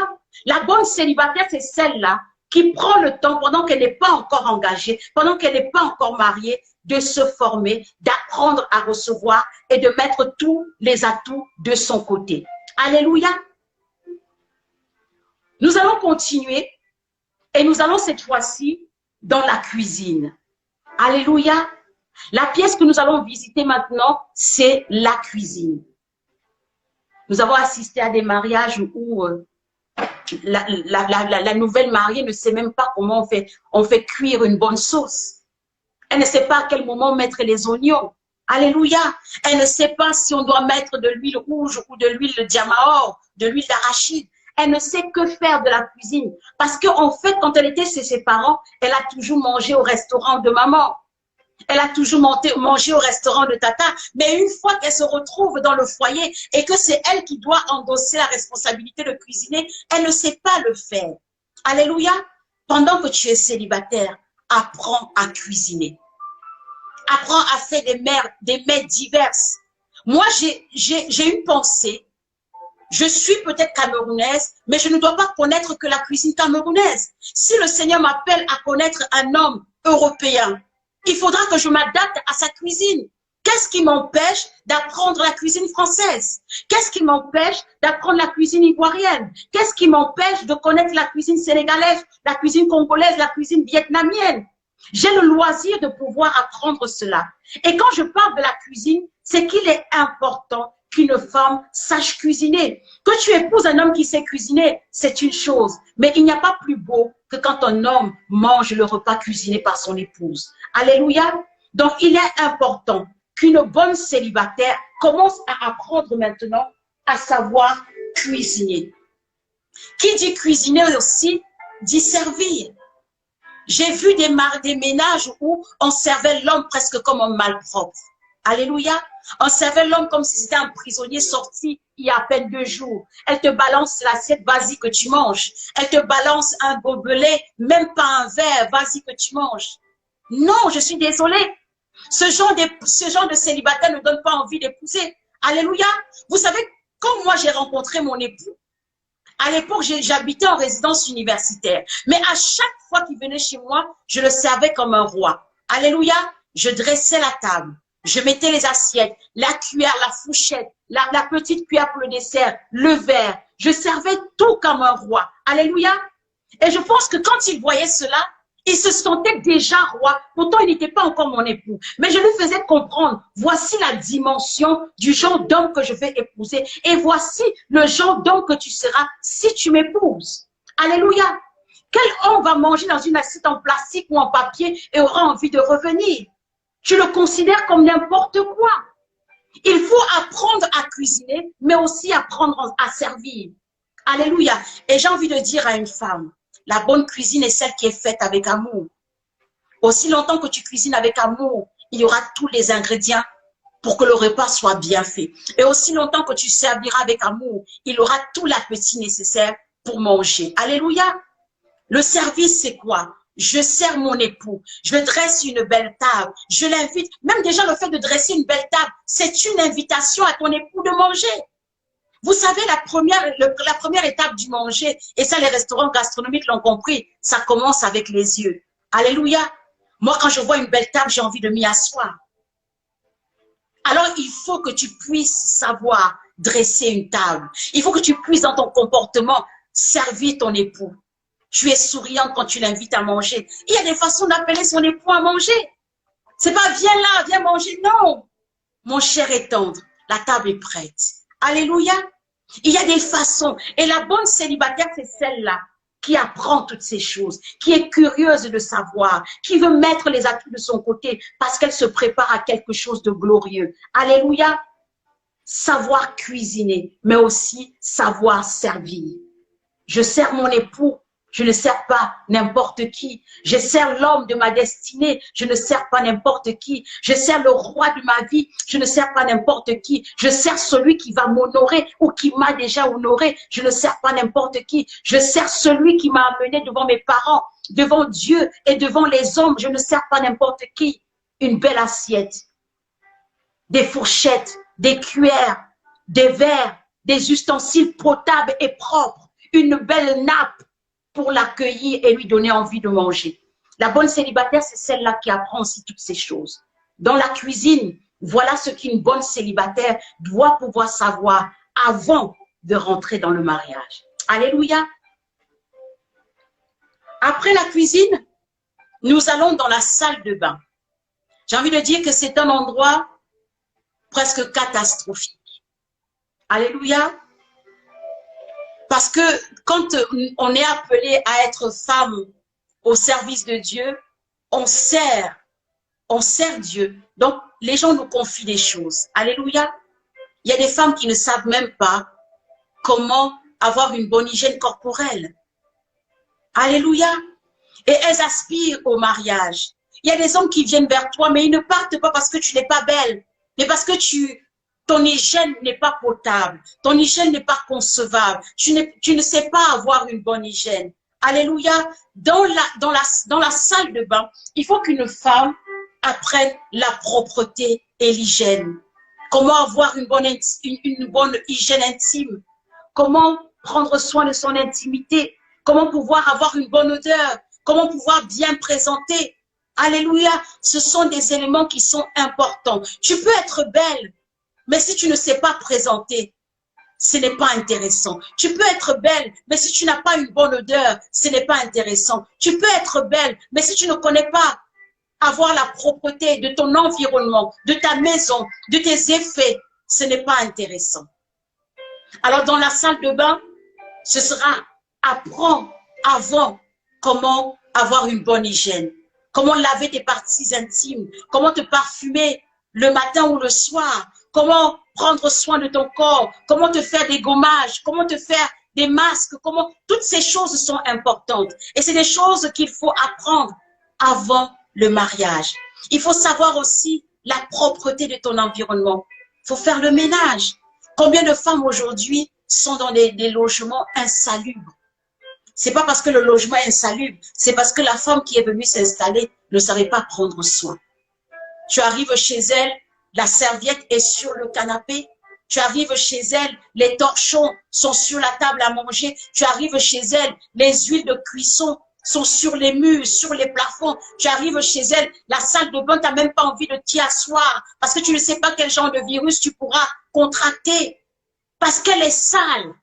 La bonne célibataire, c'est celle-là qui prend le temps, pendant qu'elle n'est pas encore engagée, pendant qu'elle n'est pas encore mariée, de se former, d'apprendre à recevoir et de mettre tous les atouts de son côté. Alléluia. Nous allons continuer et nous allons cette fois-ci dans la cuisine. Alléluia. La pièce que nous allons visiter maintenant, c'est la cuisine. Nous avons assisté à des mariages où la nouvelle mariée ne sait même pas comment on fait cuire une bonne sauce. Elle ne sait pas à quel moment mettre les oignons. Alléluia. Elle ne sait pas si on doit mettre de l'huile rouge ou de l'huile de diamaor, de l'huile d'arachide. Elle ne sait que faire de la cuisine. Parce qu'en fait, quand elle était chez ses parents, elle a toujours mangé au restaurant de maman. Elle a toujours mangé au restaurant de tata. Mais une fois qu'elle se retrouve dans le foyer et que c'est elle qui doit endosser la responsabilité de cuisiner, elle ne sait pas le faire. Alléluia. Pendant que tu es célibataire, apprends à cuisiner. Apprends à faire des mets diverses. Moi, j'ai une pensée Je suis peut-être camerounaise, mais je ne dois pas connaître que la cuisine camerounaise. Si le Seigneur m'appelle à connaître un homme européen, il faudra que je m'adapte à sa cuisine. Qu'est-ce qui m'empêche d'apprendre la cuisine française? Qu'est-ce qui m'empêche d'apprendre la cuisine ivoirienne? Qu'est-ce qui m'empêche de connaître la cuisine sénégalaise, la cuisine congolaise, la cuisine vietnamienne? J'ai le loisir de pouvoir apprendre cela. Et quand je parle de la cuisine, c'est qu'il est important qu'une femme sache cuisiner. Que tu épouses un homme qui sait cuisiner, c'est une chose. Mais il n'y a pas plus beau que quand un homme mange le repas cuisiné par son épouse. Alléluia. Donc, il est important qu'une bonne célibataire commence à apprendre maintenant à savoir cuisiner. Qui dit cuisiner aussi, dit servir. J'ai vu des ménages où on servait l'homme presque comme un malpropre. Alléluia. On servait l'homme comme si c'était un prisonnier sorti il y a à peine 2 jours. Elle te balance l'assiette, vas-y que tu manges. Elle te balance un gobelet, même pas un verre, vas-y que tu manges. Non, je suis désolée. Ce genre de célibataire ne donne pas envie d'épouser. Alléluia. Vous savez, quand moi j'ai rencontré mon époux, à l'époque, j'habitais en résidence universitaire. Mais à chaque fois qu'il venait chez moi, je le servais comme un roi. Alléluia. Je dressais la table. Je mettais les assiettes, la cuillère, la fourchette, la petite cuillère pour le dessert, le verre. Je servais tout comme un roi. Alléluia. Et je pense que quand il voyait cela, il se sentait déjà roi. Pourtant, il n'était pas encore mon époux. Mais je lui faisais comprendre, voici la dimension du genre d'homme que je vais épouser. Et voici le genre d'homme que tu seras si tu m'épouses. Alléluia. Quel homme va manger dans une assiette en plastique ou en papier et aura envie de revenir? Tu le considères comme n'importe quoi. Il faut apprendre à cuisiner, mais aussi apprendre à servir. Alléluia. Et j'ai envie de dire à une femme, la bonne cuisine est celle qui est faite avec amour. Aussi longtemps que tu cuisines avec amour, il y aura tous les ingrédients pour que le repas soit bien fait. Et aussi longtemps que tu serviras avec amour, il y aura tout l'appétit nécessaire pour manger. Alléluia. Le service, c'est quoi? Je sers mon époux, je dresse une belle table, je l'invite. Même déjà le fait de dresser une belle table, c'est une invitation à ton époux de manger. Vous savez, la première étape du manger, et ça les restaurants gastronomiques l'ont compris, ça commence avec les yeux. Alléluia. Moi, quand je vois une belle table, j'ai envie de m'y asseoir. Alors, il faut que tu puisses savoir dresser une table. Il faut que tu puisses dans ton comportement servir ton époux. Tu es souriante quand tu l'invites à manger. Il y a des façons d'appeler son époux à manger. C'est pas viens là, viens manger. Non. Mon cher et tendre, la table est prête. Alléluia. Il y a des façons. Et la bonne célibataire, c'est celle-là qui apprend toutes ces choses, qui est curieuse de savoir, qui veut mettre les atouts de son côté parce qu'elle se prépare à quelque chose de glorieux. Alléluia. Savoir cuisiner, mais aussi savoir servir. Je sers mon époux. Je ne sers pas n'importe qui. Je sers l'homme de ma destinée. Je ne sers pas n'importe qui. Je sers le roi de ma vie. Je ne sers pas n'importe qui. Je sers celui qui va m'honorer ou qui m'a déjà honoré. Je ne sers pas n'importe qui. Je sers celui qui m'a amené devant mes parents, devant Dieu et devant les hommes. Je ne sers pas n'importe qui. Une belle assiette, des fourchettes, des cuillères, des verres, des ustensiles potables et propres, une belle nappe pour l'accueillir et lui donner envie de manger. La bonne célibataire, c'est celle-là qui apprend aussi toutes ces choses. Dans la cuisine, voilà ce qu'une bonne célibataire doit pouvoir savoir avant de rentrer dans le mariage. Alléluia. Après la cuisine, nous allons dans la salle de bain. J'ai envie de dire que c'est un endroit presque catastrophique. Alléluia. Parce que quand on est appelé à être femme au service de Dieu, on sert Dieu. Donc, les gens nous confient des choses. Alléluia. Il y a des femmes qui ne savent même pas comment avoir une bonne hygiène corporelle. Alléluia. Et elles aspirent au mariage. Il y a des hommes qui viennent vers toi, mais ils ne partent pas parce que tu n'es pas belle, mais parce que ton hygiène n'est pas potable, ton hygiène n'est pas concevable, tu ne sais pas avoir une bonne hygiène. Alléluia. Dans la salle de bain, il faut qu'une femme apprenne la propreté et l'hygiène. Comment avoir une bonne hygiène intime, comment prendre soin de son intimité, comment pouvoir avoir une bonne odeur, comment pouvoir bien présenter. Alléluia, ce sont des éléments qui sont importants. Tu peux être belle, mais si tu ne sais pas présenter, ce n'est pas intéressant. Tu peux être belle, mais si tu n'as pas une bonne odeur, ce n'est pas intéressant. Tu peux être belle, mais si tu ne connais pas avoir la propreté de ton environnement, de ta maison, de tes effets, ce n'est pas intéressant. Alors dans la salle de bain, ce sera apprends avant comment avoir une bonne hygiène, comment laver tes parties intimes, comment te parfumer le matin ou le soir, comment prendre soin de ton corps, comment te faire des gommages, comment te faire des masques, comment toutes ces choses sont importantes. Et c'est des choses qu'il faut apprendre avant le mariage. Il faut savoir aussi la propreté de ton environnement. Il faut faire le ménage. Combien de femmes aujourd'hui sont dans des logements insalubres? C'est pas parce que le logement est insalubre, c'est parce que la femme qui est venue s'installer ne savait pas prendre soin. Tu arrives chez elle, la serviette est sur le canapé. Tu arrives chez elle, les torchons sont sur la table à manger. Tu arrives chez elle, les huiles de cuisson sont sur les murs, sur les plafonds. Tu arrives chez elle, la salle de bain, tu n'as même pas envie de t'y asseoir parce que tu ne sais pas quel genre de virus tu pourras contracter. Parce qu'elle est sale,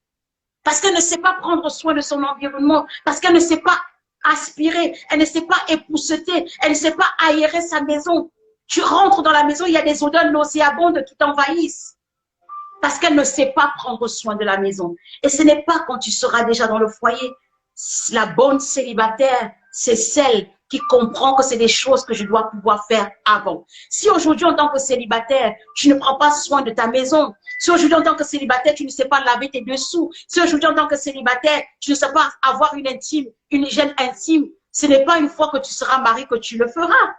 parce qu'elle ne sait pas prendre soin de son environnement, parce qu'elle ne sait pas aspirer, elle ne sait pas épousseter, elle ne sait pas aérer sa maison. Tu rentres dans la maison, il y a des odeurs nauséabondes qui t'envahissent. Parce qu'elle ne sait pas prendre soin de la maison. Et ce n'est pas quand tu seras déjà dans le foyer. La bonne célibataire, c'est celle qui comprend que c'est des choses que je dois pouvoir faire avant. Si aujourd'hui, en tant que célibataire, tu ne prends pas soin de ta maison, si aujourd'hui, en tant que célibataire, tu ne sais pas laver tes dessous, si aujourd'hui, en tant que célibataire, tu ne sais pas avoir une hygiène intime, ce n'est pas une fois que tu seras marié que tu le feras.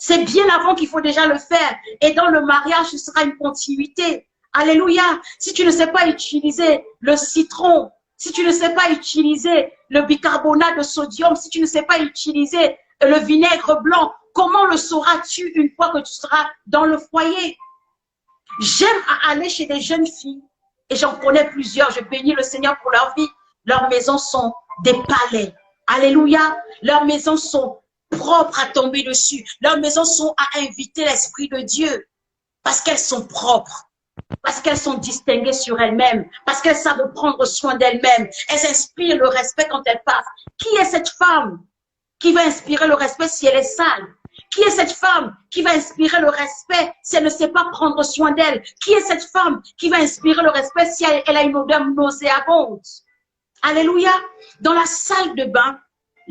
C'est bien avant qu'il faut déjà le faire. Et dans le mariage, ce sera une continuité. Alléluia. Si tu ne sais pas utiliser le citron, si tu ne sais pas utiliser le bicarbonate de sodium, si tu ne sais pas utiliser le vinaigre blanc, comment le sauras-tu une fois que tu seras dans le foyer? J'aime aller chez des jeunes filles, et j'en connais plusieurs, je bénis le Seigneur pour leur vie. Leurs maisons sont des palais. Alléluia. Leurs maisons sont propres à tomber dessus. Leurs maisons sont à inviter l'Esprit de Dieu parce qu'elles sont propres, parce qu'elles sont distinguées sur elles-mêmes, parce qu'elles savent prendre soin d'elles-mêmes. Elles inspirent le respect quand elles passent. Qui est cette femme qui va inspirer le respect si elle est sale? Qui est cette femme qui va inspirer le respect si elle ne sait pas prendre soin d'elle? Qui est cette femme qui va inspirer le respect si elle a une odeur nauséabonde? Alléluia. Dans la salle de bain,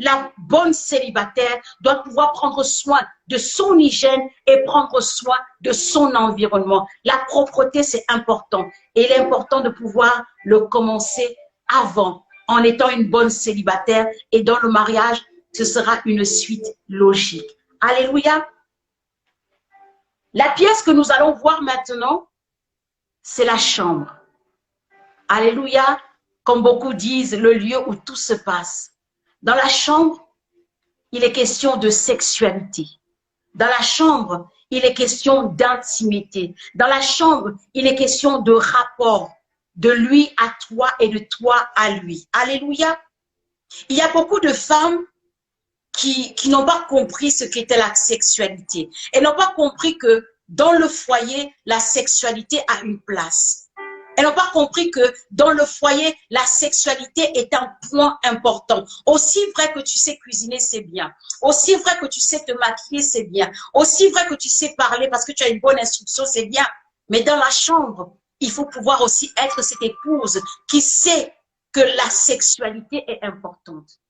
la bonne célibataire doit pouvoir prendre soin de son hygiène et prendre soin de son environnement. La propreté, c'est important. Et il est important de pouvoir le commencer avant, en étant une bonne célibataire. Et dans le mariage, ce sera une suite logique. Alléluia. La pièce que nous allons voir maintenant, c'est la chambre. Alléluia. Comme beaucoup disent, le lieu où tout se passe. Dans la chambre, il est question de sexualité. Dans la chambre, il est question d'intimité. Dans la chambre, il est question de rapport, de lui à toi et de toi à lui. Alléluia. Il y a beaucoup de femmes qui n'ont pas compris ce qu'était la sexualité. Elles n'ont pas compris que dans le foyer, la sexualité a une place. Elles n'ont pas compris que dans le foyer, la sexualité est un point important. Aussi vrai que tu sais cuisiner, c'est bien. Aussi vrai que tu sais te maquiller, c'est bien. Aussi vrai que tu sais parler parce que tu as une bonne instruction, c'est bien. Mais dans la chambre, il faut pouvoir aussi être cette épouse qui sait que la sexualité est importante.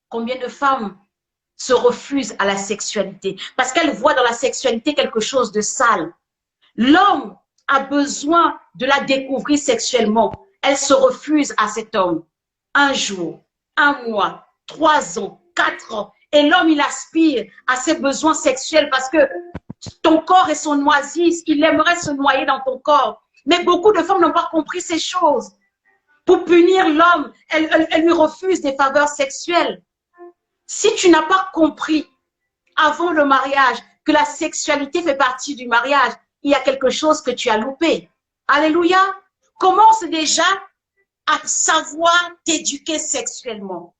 Combien de femmes se refusent à la sexualité parce qu'elles voient dans la sexualité quelque chose de sale? L'homme a besoin de la découvrir sexuellement. Elle se refuse à cet homme. Un jour, un mois, 3 ans, 4 ans. Et l'homme, il aspire à ses besoins sexuels parce que ton corps est son oasis. Il aimerait se noyer dans ton corps. Mais beaucoup de femmes n'ont pas compris ces choses. Pour punir l'homme, elle lui refuse des faveurs sexuelles. Si tu n'as pas compris avant le mariage que la sexualité fait partie du mariage, il y a quelque chose que tu as loupé. Alléluia. Commence déjà à savoir t'éduquer sexuellement.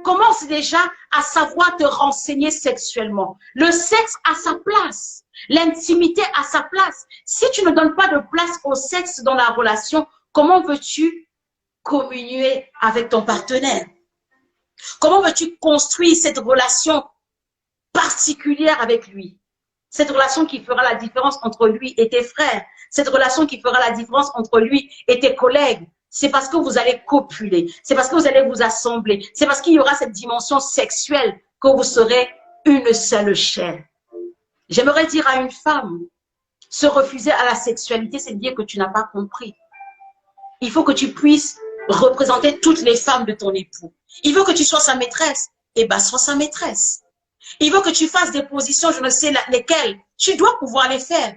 Commence déjà à savoir te renseigner sexuellement. Le sexe a sa place. L'intimité a sa place. Si tu ne donnes pas de place au sexe dans la relation, comment veux-tu communier avec ton partenaire? Comment veux-tu construire cette relation particulière avec lui? Cette relation qui fera la différence entre lui et tes frères. Cette relation qui fera la différence entre lui et tes collègues. C'est parce que vous allez copuler. C'est parce que vous allez vous assembler. C'est parce qu'il y aura cette dimension sexuelle que vous serez une seule chair. J'aimerais dire à une femme, se refuser à la sexualité, c'est dire que tu n'as pas compris. Il faut que tu puisses représenter toutes les femmes de ton époux. Il veut que tu sois sa maîtresse. Eh bien, sois sa maîtresse. Il veut que tu fasses des positions, je ne sais lesquelles. Tu dois pouvoir les faire.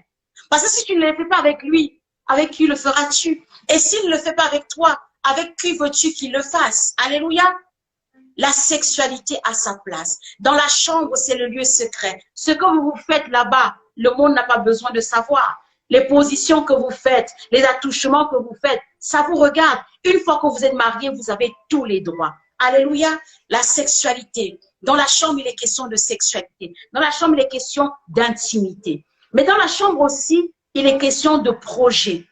Parce que si tu ne les fais pas avec lui, avec qui le feras-tu? Et s'il ne le fait pas avec toi, avec qui veux-tu qu'il le fasse? Alléluia. La sexualité a sa place. Dans la chambre, c'est le lieu secret. Ce que vous faites là-bas, le monde n'a pas besoin de savoir. Les positions que vous faites, les attouchements que vous faites, ça vous regarde. Une fois que vous êtes marié, vous avez tous les droits. Alléluia. La sexualité. Dans la chambre, il est question de sexualité. Dans la chambre, il est question d'intimité. Mais dans la chambre aussi, il est question de projet.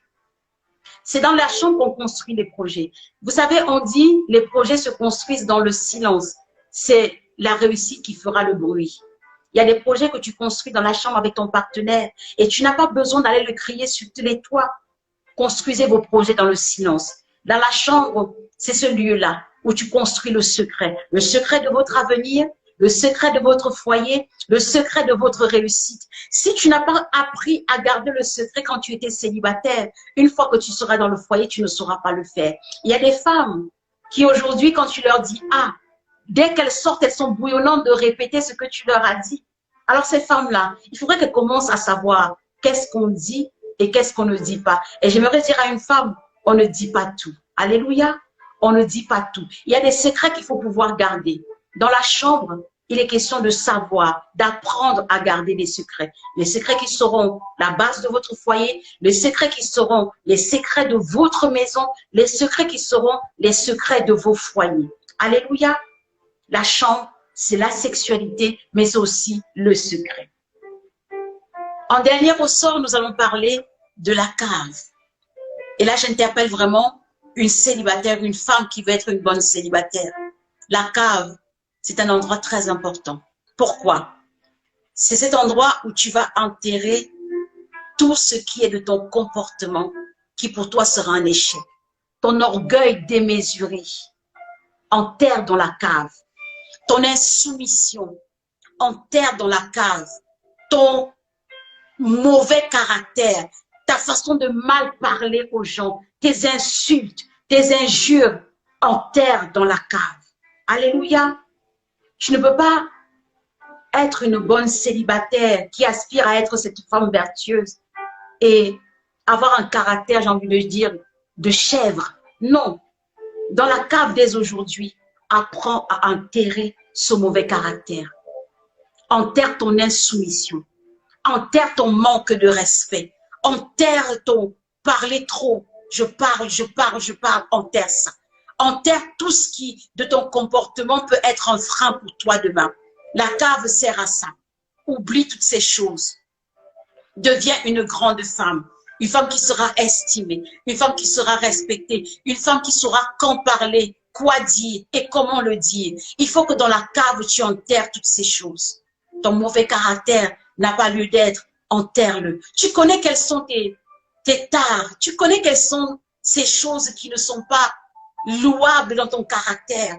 C'est dans la chambre qu'on construit les projets. Vous savez, on dit les projets se construisent dans le silence. C'est la réussite qui fera le bruit. Il y a des projets que tu construis dans la chambre avec ton partenaire et tu n'as pas besoin d'aller le crier sur tous les toits. Construisez vos projets dans le silence. Dans la chambre, c'est ce lieu-là où tu construis le secret de votre avenir, le secret de votre foyer, le secret de votre réussite. Si tu n'as pas appris à garder le secret quand tu étais célibataire, une fois que tu seras dans le foyer, tu ne sauras pas le faire. Il y a des femmes qui aujourd'hui, quand tu leur dis « Ah », dès qu'elles sortent, elles sont bouillonnantes de répéter ce que tu leur as dit. Alors ces femmes-là, il faudrait qu'elles commencent à savoir qu'est-ce qu'on dit et qu'est-ce qu'on ne dit pas. Et j'aimerais dire à une femme, on ne dit pas tout. Alléluia, on ne dit pas tout. Il y a des secrets qu'il faut pouvoir garder. Dans la chambre, il est question de savoir, d'apprendre à garder les secrets. Les secrets qui seront la base de votre foyer, les secrets qui seront les secrets de votre maison, les secrets qui seront les secrets de vos foyers. Alléluia. La chambre, c'est la sexualité, mais aussi le secret. En dernier ressort, nous allons parler de la cave. Et là, j'interpelle vraiment une célibataire, une femme qui veut être une bonne célibataire. La cave, c'est un endroit très important. Pourquoi? C'est cet endroit où tu vas enterrer tout ce qui est de ton comportement qui pour toi sera un échec. Ton orgueil démesuré, enterre dans la cave. Ton insoumission, enterre dans la cave. Ton mauvais caractère, ta façon de mal parler aux gens, tes insultes, tes injures, enterre dans la cave. Alléluia. Tu ne peux pas être une bonne célibataire qui aspire à être cette femme vertueuse et avoir un caractère, j'ai envie de dire, de chèvre. Non. Dans la cave dès aujourd'hui, apprends à enterrer ce mauvais caractère. Enterre ton insoumission. Enterre ton manque de respect. Enterre ton parler trop. Je parle, enterre ça. Enterre tout ce qui, de ton comportement, peut être un frein pour toi demain. La cave sert à ça. Oublie toutes ces choses. Deviens une grande femme. Une femme qui sera estimée. Une femme qui sera respectée. Une femme qui saura quand parler, quoi dire et comment le dire. Il faut que dans la cave, tu enterres toutes ces choses. Ton mauvais caractère n'a pas lieu d'être. Enterre-le. Tu connais quels sont tes tares. Tu connais quelles sont ces choses qui ne sont pas louable dans ton caractère.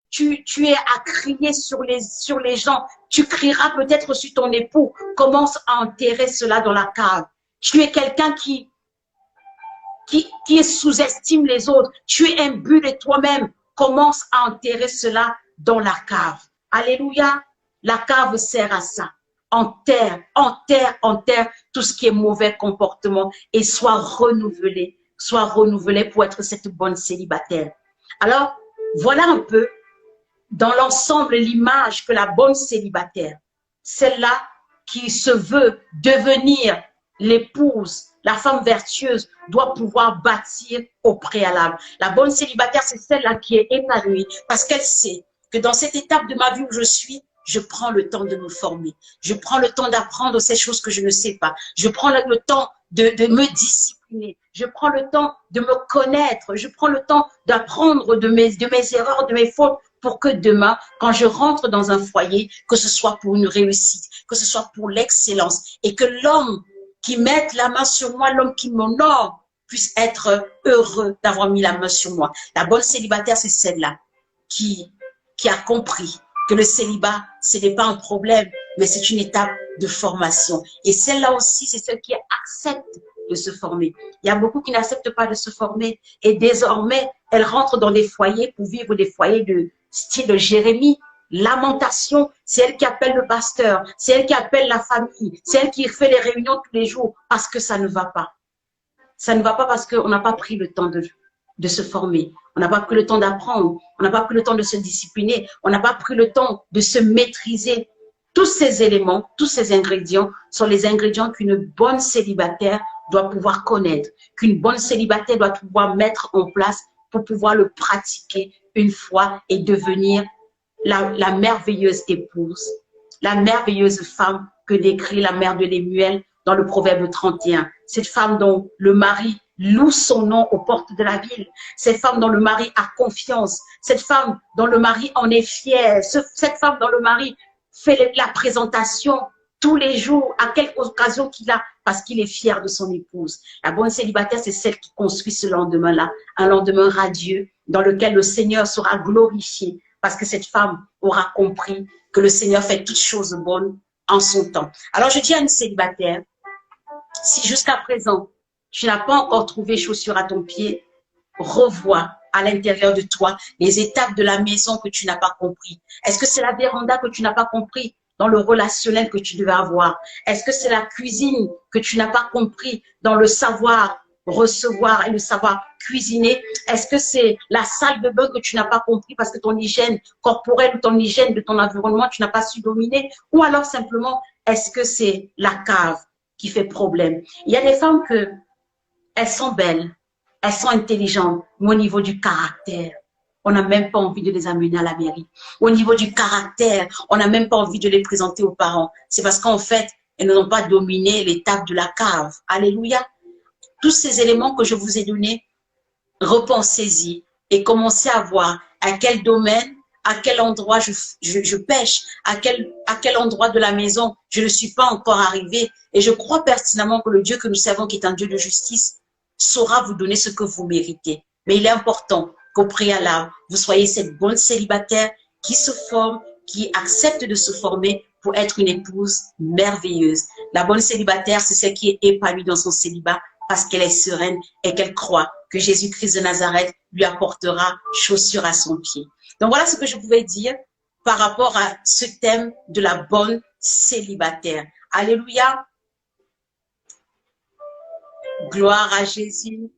Tu es à crier sur les gens. Tu crieras peut-être sur ton époux. Commence à enterrer cela dans la cave. Tu es quelqu'un qui sous-estime les autres. Tu es imbu de toi-même. Commence à enterrer cela dans la cave. Alléluia. La cave sert à ça. Enterre tout ce qui est mauvais comportement et sois renouvelé pour être cette bonne célibataire. Alors, Voilà un peu dans l'ensemble l'image que la bonne célibataire, celle-là qui se veut devenir l'épouse, la femme vertueuse, doit pouvoir bâtir au préalable. La bonne célibataire, c'est celle-là qui est épanouie parce qu'elle sait que dans cette étape de ma vie où je suis, je prends le temps de me former. Je prends le temps d'apprendre ces choses que je ne sais pas. Je prends le temps de me discipliner. Je prends le temps de me connaître. Je prends le temps d'apprendre de mes erreurs, de mes fautes pour que demain, quand je rentre dans un foyer, que ce soit pour une réussite, que ce soit pour l'excellence et que l'homme qui mette la main sur moi, l'homme qui m'honore, puisse être heureux d'avoir mis la main sur moi. La bonne célibataire, c'est celle-là qui a compris que le célibat, ce n'est pas un problème, mais c'est une étape de formation. Et celle-là aussi, c'est celle qui accepte de se former. Il y a beaucoup qui n'acceptent pas de se former et désormais, elles rentrent dans des foyers pour vivre des foyers de style de Jérémie. Lamentation, c'est elle qui appelle le pasteur, c'est elle qui appelle la famille, c'est elle qui fait les réunions tous les jours parce que ça ne va pas. Ça ne va pas parce qu'on n'a pas pris le temps de se former. On n'a pas pris le temps d'apprendre. On n'a pas pris le temps de se discipliner. On n'a pas pris le temps de se maîtriser. Tous ces éléments, tous ces ingrédients sont les ingrédients qu'une bonne célibataire doit pouvoir connaître, qu'une bonne célibataire doit pouvoir mettre en place pour pouvoir le pratiquer une fois et devenir la merveilleuse épouse, la merveilleuse femme que décrit la mère de Lémuel dans le Proverbe 31. Cette femme dont le mari loue son nom aux portes de la ville. Cette femme dont le mari a confiance. Cette femme dont le mari en est fier. Cette femme dont le mari fait la présentation tous les jours, à quelque occasion qu'il a, parce qu'il est fier de son épouse. La bonne célibataire, c'est celle qui construit ce lendemain-là, un lendemain radieux dans lequel le Seigneur sera glorifié, parce que cette femme aura compris que le Seigneur fait toutes choses bonnes en son temps. Alors je dis à une célibataire, si jusqu'à présent, tu n'as pas encore trouvé chaussure à ton pied, revois à l'intérieur de toi les étapes de la maison que tu n'as pas compris. Est-ce que c'est la véranda que tu n'as pas compris dans le relationnel que tu devais avoir? Est-ce que c'est la cuisine que tu n'as pas compris dans le savoir recevoir et le savoir cuisiner? Est-ce que c'est la salle de bain que tu n'as pas compris parce que ton hygiène corporelle ou ton hygiène de ton environnement, tu n'as pas su dominer? Ou alors simplement, est-ce que c'est la cave qui fait problème? Il y a des femmes que elles sont belles, elles sont intelligentes, mais au niveau du caractère, on n'a même pas envie de les amener à la mairie. Au niveau du caractère, on n'a même pas envie de les présenter aux parents. C'est parce qu'en fait, elles n'ont pas dominé l'étape de la cave. Alléluia. Tous ces éléments que je vous ai donnés, repensez-y et commencez à voir à quel domaine, à quel endroit je pêche, à quel endroit de la maison je ne suis pas encore arrivé. Et je crois pertinemment que le Dieu que nous servons, qui est un Dieu de justice, saura vous donner ce que vous méritez. Mais il est important qu'au préalable, vous soyez cette bonne célibataire qui se forme, qui accepte de se former pour être une épouse merveilleuse. La bonne célibataire, c'est celle qui est épanouie dans son célibat parce qu'elle est sereine et qu'elle croit que Jésus-Christ de Nazareth lui apportera chaussure à son pied. Donc voilà ce que je pouvais dire par rapport à ce thème de la bonne célibataire. Alléluia. Gloire à Jésus.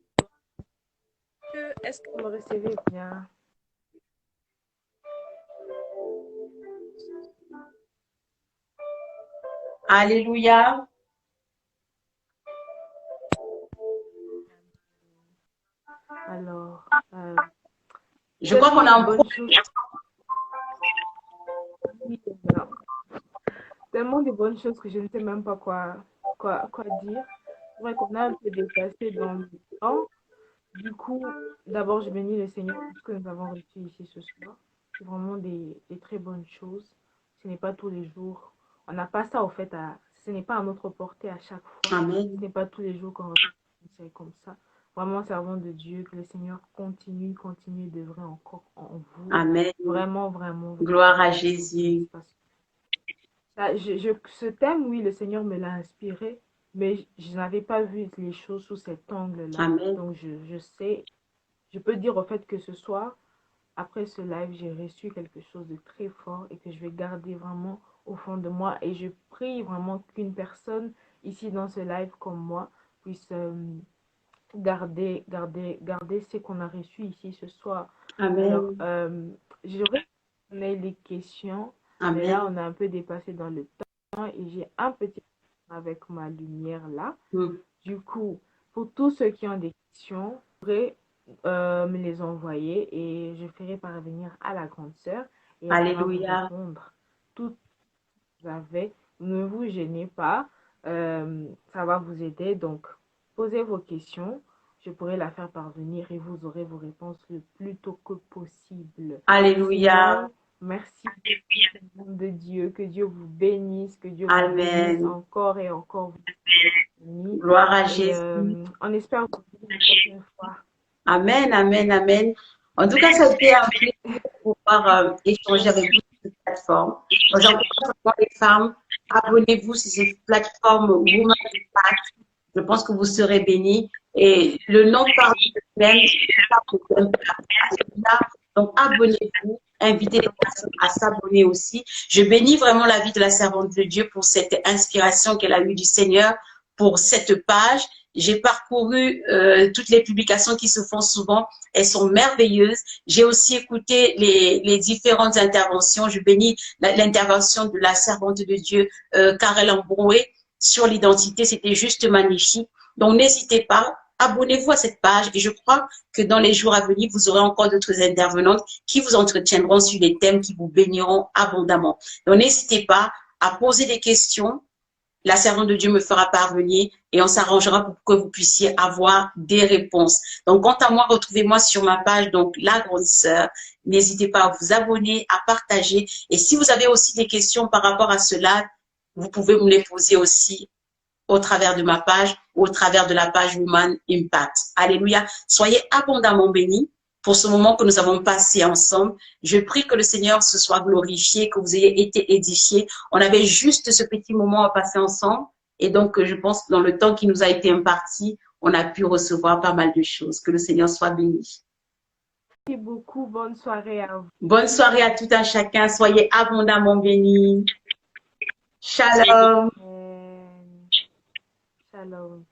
Est-ce que vous me recevez bien? Alléluia. Alors, je crois qu'on a un bonne chose. Tellement de bonnes choses que je ne sais même pas quoi dire. C'est vrai qu'on a un peu dépassé dans le temps. Du coup, d'abord, je bénis le Seigneur pour ce que nous avons reçu ici ce soir. C'est vraiment des très bonnes choses. Ce n'est pas tous les jours. On n'a pas ça, au fait, ce n'est pas à notre portée à chaque fois. Amen. Ce n'est pas tous les jours qu'on reçoit un conseil comme ça. Vraiment, servant de Dieu, que le Seigneur continue d'œuvrer encore en vous. Amen. Vraiment, vraiment. Gloire à Jésus. Ce thème, oui, le Seigneur me l'a inspiré, mais je n'avais pas vu les choses sous cet angle-là. Donc, je sais, je peux dire au fait que ce soir, après ce live, j'ai reçu quelque chose de très fort et que je vais garder vraiment au fond de moi. Et je prie vraiment qu'une personne ici dans ce live comme moi puisse garder ce qu'on a reçu ici ce soir. Alors, Amen. j'aurais donné les questions, mais là, Amen. on a un peu dépassé dans le temps et j'ai un petit problème avec ma lumière là. Mm. Du coup, pour tous ceux qui ont des questions, vous pourrez me les envoyer et je ferai parvenir à la grande sœur et elle pourra vous Alléluia. répondre tout ce que vous avez. Ne vous gênez pas, ça va vous aider. Donc, posez vos questions, je pourrai la faire parvenir et vous aurez vos réponses le plus tôt que possible. Alléluia. Sinon, merci de Dieu, que Dieu vous bénisse, que Dieu vous bénisse Amen. encore et encore. Gloire à Et Jésus. on espère vous voir une prochaine fois. Amen, amen, amen. En tout cas, ça a été un plaisir de pouvoir échanger avec vous sur cette plateforme. Donc, j'encourage vraiment les femmes, abonnez-vous sur cette plateforme Woman Impact. Je pense que vous serez bénis. Et le nom parle de même, donc abonnez-vous, invitez les personnes à s'abonner aussi. Je bénis vraiment la vie de la servante de Dieu pour cette inspiration qu'elle a eue du Seigneur pour cette page. J'ai parcouru toutes les publications qui se font souvent. Elles sont merveilleuses. J'ai aussi écouté les différentes interventions. Je bénis l'intervention de la servante de Dieu, Karel Ambroué, sur l'identité. C'était juste magnifique. Donc, n'hésitez pas. Abonnez-vous à cette page et je crois que dans les jours à venir, vous aurez encore d'autres intervenantes qui vous entretiendront sur des thèmes qui vous béniront abondamment. Donc, n'hésitez pas à poser des questions. La servante de Dieu me fera parvenir et on s'arrangera pour que vous puissiez avoir des réponses. Donc, quant à moi, retrouvez-moi sur ma page, donc La Grande Sœur. N'hésitez pas à vous abonner, à partager. Et si vous avez aussi des questions par rapport à cela, vous pouvez me les poser aussi au travers de ma page ou au travers de la page Woman Impact. Alléluia. Soyez abondamment bénis pour ce moment que nous avons passé ensemble. Je prie que le Seigneur se soit glorifié, que vous ayez été édifiés. On avait juste ce petit moment à passer ensemble. Et donc, je pense que dans le temps qui nous a été imparti, on a pu recevoir pas mal de choses. Que le Seigneur soit béni. Merci beaucoup. Bonne soirée à vous. Bonne soirée à tout un chacun. Soyez abondamment bénis. Shalom. Shalom.